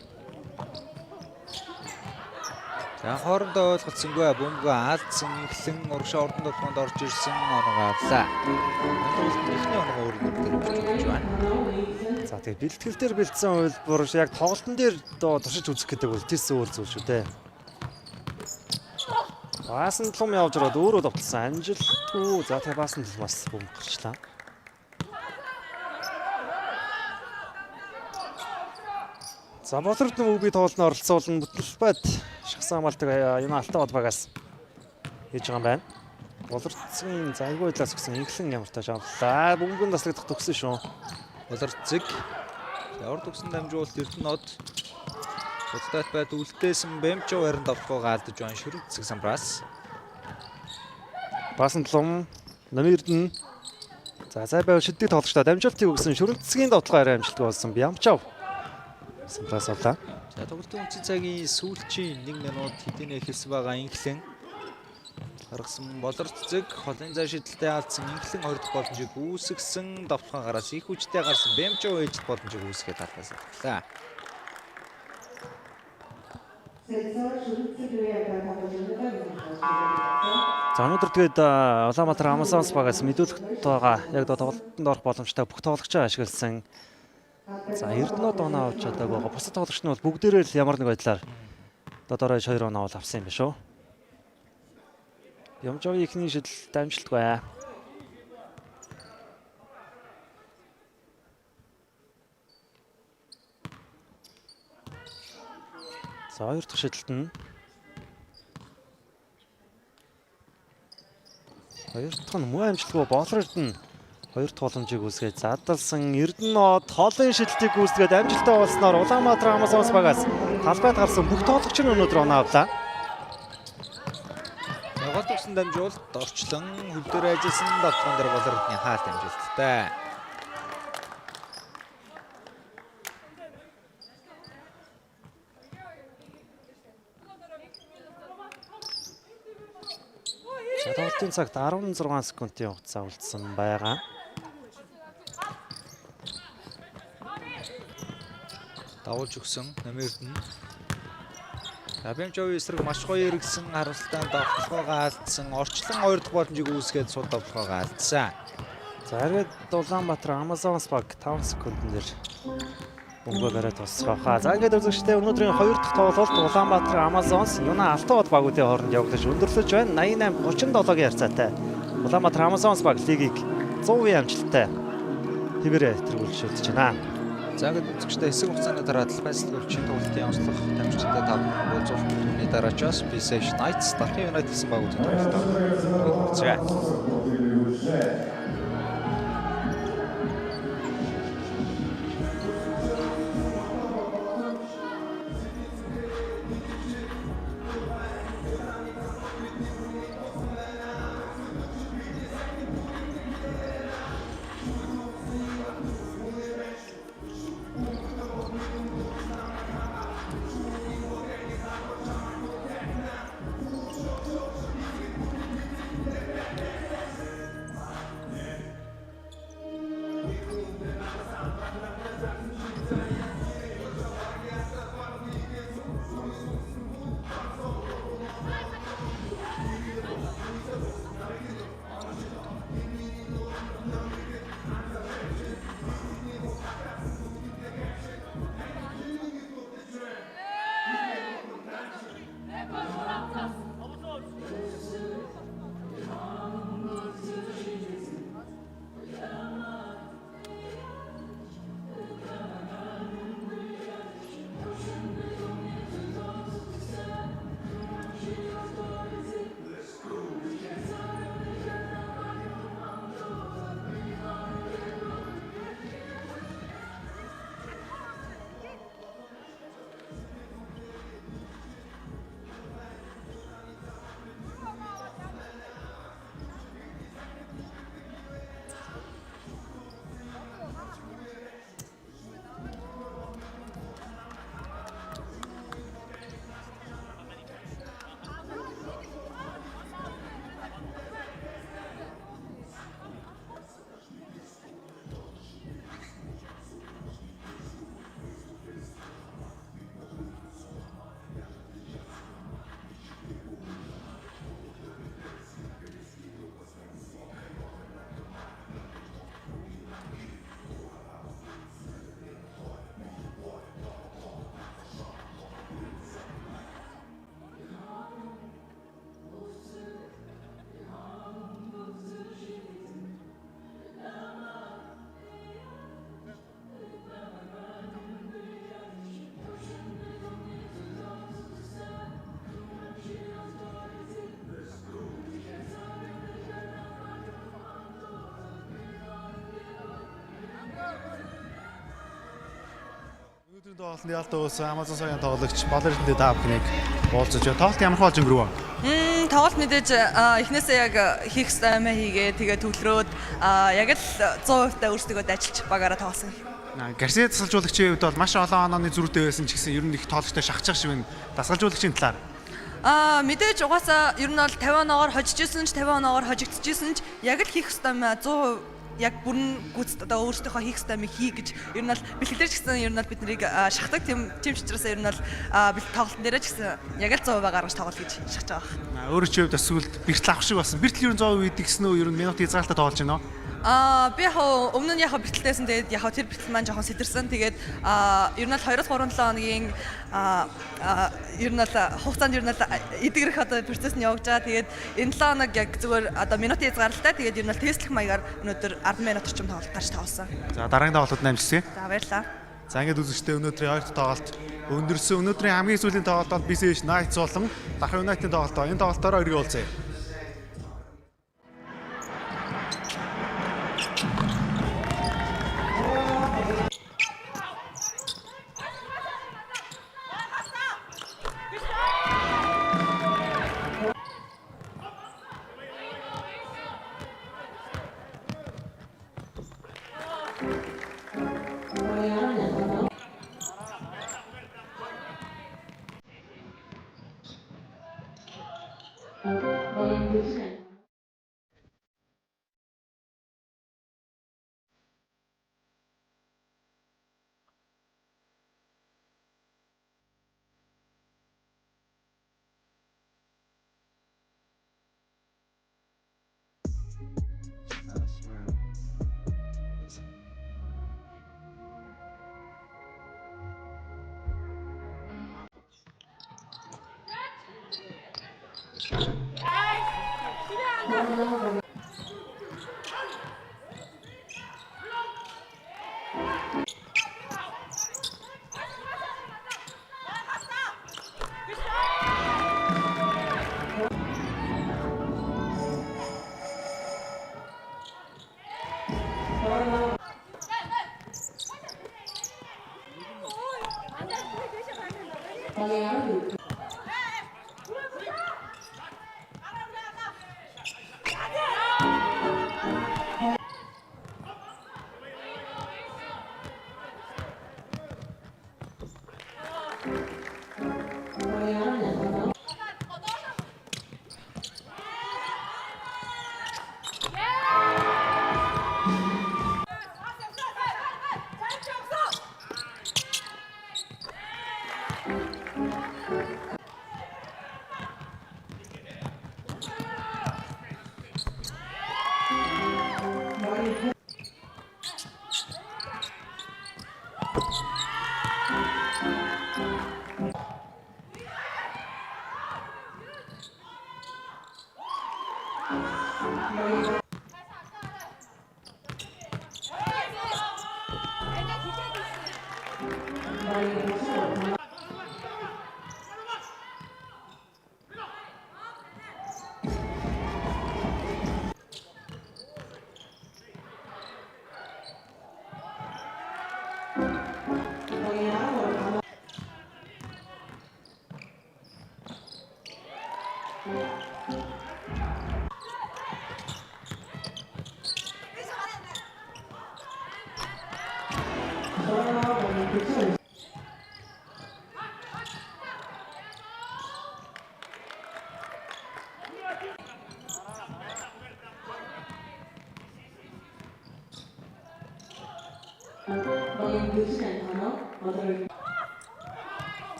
B: За хоорондоо ойлголцсонгүй бөмбөгөө алдсан эхлэн урагшаа ордон тулгуунд орж ирсэн оноогоо авлаа. Тэгвэл эхний оноогоо өөрөөр төрүүлж байна.
A: За тэгээ бэлтгэл дээр бэлдсэн хөлбөр яг тоглолтын дээр одоо туршиж үзэх гэдэг бол тийс өөр зүйл шүү дээ. Баасан тлум явж ороод өөрөө довтлсан амжилтгүй. За тэгээ баасан тлумаас бөмбөг гарчлаа. За болорд нүби тоглолтод оролцуулна бүтлбайд шахсан хамгаалтыг Юна Алтан бод багаас хийж байгаа юм байна. Болордцгийн зайгүй талаас өгсөн инхлэн ямар тааж авлаа. Бөмбөг таслагдах төгсөн шүү.
B: Болорцэг явар төгсөн дамжуулалт Эрдэнэт Буддат байд үлдээсэн Бэмчо харин давтгуугаа алдаж байна. Шүрэнцэг самбраас.
A: Баасан тлум Намирдэн за зай байв шиддэг тоглогчдод дамжуултыг өгсөн Шүрэнцгийн давталгаа арай амжилттай болсон. Бямчав самбраас авлаа.
B: За тоглолтын үндсэн цагийн сүүлчийн 1 минут хэдийнэ эхэлсэн байгаа инхлэн гаргасан болорцэг холын зай шидэлтэй алдсан инхлэн 2 дахь боломжийг үүсгэсэн давталгаараас их хүчтэй гарсан Бэмчо ээж боломжийг үүсгээд талаас авлаа.
A: За өнөөдөр тэгээд Улаанбаатар Амазонс багаас мэдүүлэгт байгаа яг тоглолтод орох боломжтой бүх тоглогчоо ашигласан. За Эрдэнэт оноо авч чадаагүй байгаа. Бусад тоглогч нь бол бүгдээрээ л ямар нэг байдлаар додорой 2 оноо авсан юм биш үү? Ямжовын ихний шидэл дамжуултгүй. За 2 дахь шидэлт нь 2 дахь нь муу амжилтгүй болорд нь 2 дахь боломжийг үүсгээд задлсан Эрдэнэт хоолын шидэлтийг үүсгээд амжилттай болсноор Улаанбаатар Амазонс багаас талбайд гарсан бүх тоглогч нь өнөөдөр оноо авлаа.
B: Гол төгсөн дамжуулалт орчлон хөл дээр ажилласан давтгаан дээр болордны хаалт амжилттай.
A: За тоглолтын цагт 16 секундын хугацаа үлдсэн байгаа.
B: Давуулж өгсөн Намирдэн. Бэмчовын эсрэг маш гоё эргэсэн харамсалтай давталгаагаа алдсан. Орчлон 2 дахь боломжийг үүсгээд сууд давталгаагаа алдсан.
A: За эргээд Улаанбаатар Амазонс баг 5 секундын дээр бөмбөг бариад тусгахаа. За ингээд үзэгчдээ өнөөдрийн 2 дахь тоглолт Улаанбаатар Амазонс Юна Алтан бод багуудын хооронд явагдаж өндөрлөж байна. 88-37-гийн харьцаатай. Улаанбаатар Амазонс баг лигийг 100% амжилттай хэвээрээ тэргүүлж шилжиж байна.
B: За ингээд үзэгчдээ хэсэг хугацааны дараа талбай сэтгүүлчийн тоглолтын онцлог дамжуулалтад таван буулзуулах түүний дараачаас PlayStation Knights Дархан United гэсэн багуудын тоглолтоор за
D: Доолны ялтаа уусан Amazon саяны тоглогч Болорчтой Давкныг уулзаж байна. Тоглолт ямар болж өнгөрөв?
E: Тоглолт мэдээж эхнээсээ яг хийх ёстой юмаа хийгээ тэгээ төвлөрөөд яг л 100% та өөрсдөө ажиллаж багаараа тоглосон.
D: Гарсет дасгалжуулагчийн хувьд бол маш олон онооны зөрүүтэй байсан ч гэсэн ер нь их тоглогчтой шахчих шиг байна. Дасгалжуулагчийн талаар.
E: Мэдээж угаасаа ер нь бол 50 оноогоор хожижсэн ч 50 оноогоор хожигдчихсэн ч яг л хийх ёстой юмаа 100% яг бүрэн гүйцэд одоо өөрсдийнхөө хийх ёстой юмыг хий гэж ер нь бол бэлтгэлээр ч гэсэн ер нь бол бид нарыг шахдаг тийм ч учраас ер нь бол тоглолтын дээрээ ч гэсэн яг л 100% гаргаж тоглох гэж шахаж байгаа.
D: Өөрөө чи хувьд бас сүлд бэртэл авах шиг болсон. Бэртэл ер нь 100% идэгсэн үү? Ер нь минут хязгаарлалтаа тоглож байна уу?
E: Би яг өмнө нь яг бэртэлтэйсэн тэгээд яг тэр бэртэл маань жоохон сэтэрсэн. Тэгээд ер нь бол 2-3 7 хоногийн ер нь бол хугацаанд ер нь бол эдгэрэх одоо процесс нь явж байгаа. Тэгээд энэ 7 хоног яг зүгээр одоо минутын хязгаарлалтай. Тэгээд ер нь бол тестлэх маягаар өнөөдөр 10 минут орчим тоглолт гарч тоглосон.
D: За дараагийн тоглолтод намжсан.
E: За баярлалаа.
D: За ингээд үзэгчтэй өнөөдрийн 2 дахь тоглолт өндөрсөн. Өнөөдрийн хамгийн сүүлийн тоглолт бол BCH Knights болон Дахин United-ийн тоглолт. Энэ тоглолтоор өргөө уулзъя.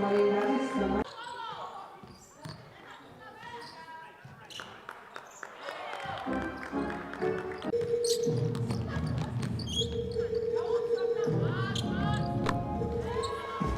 F: Marina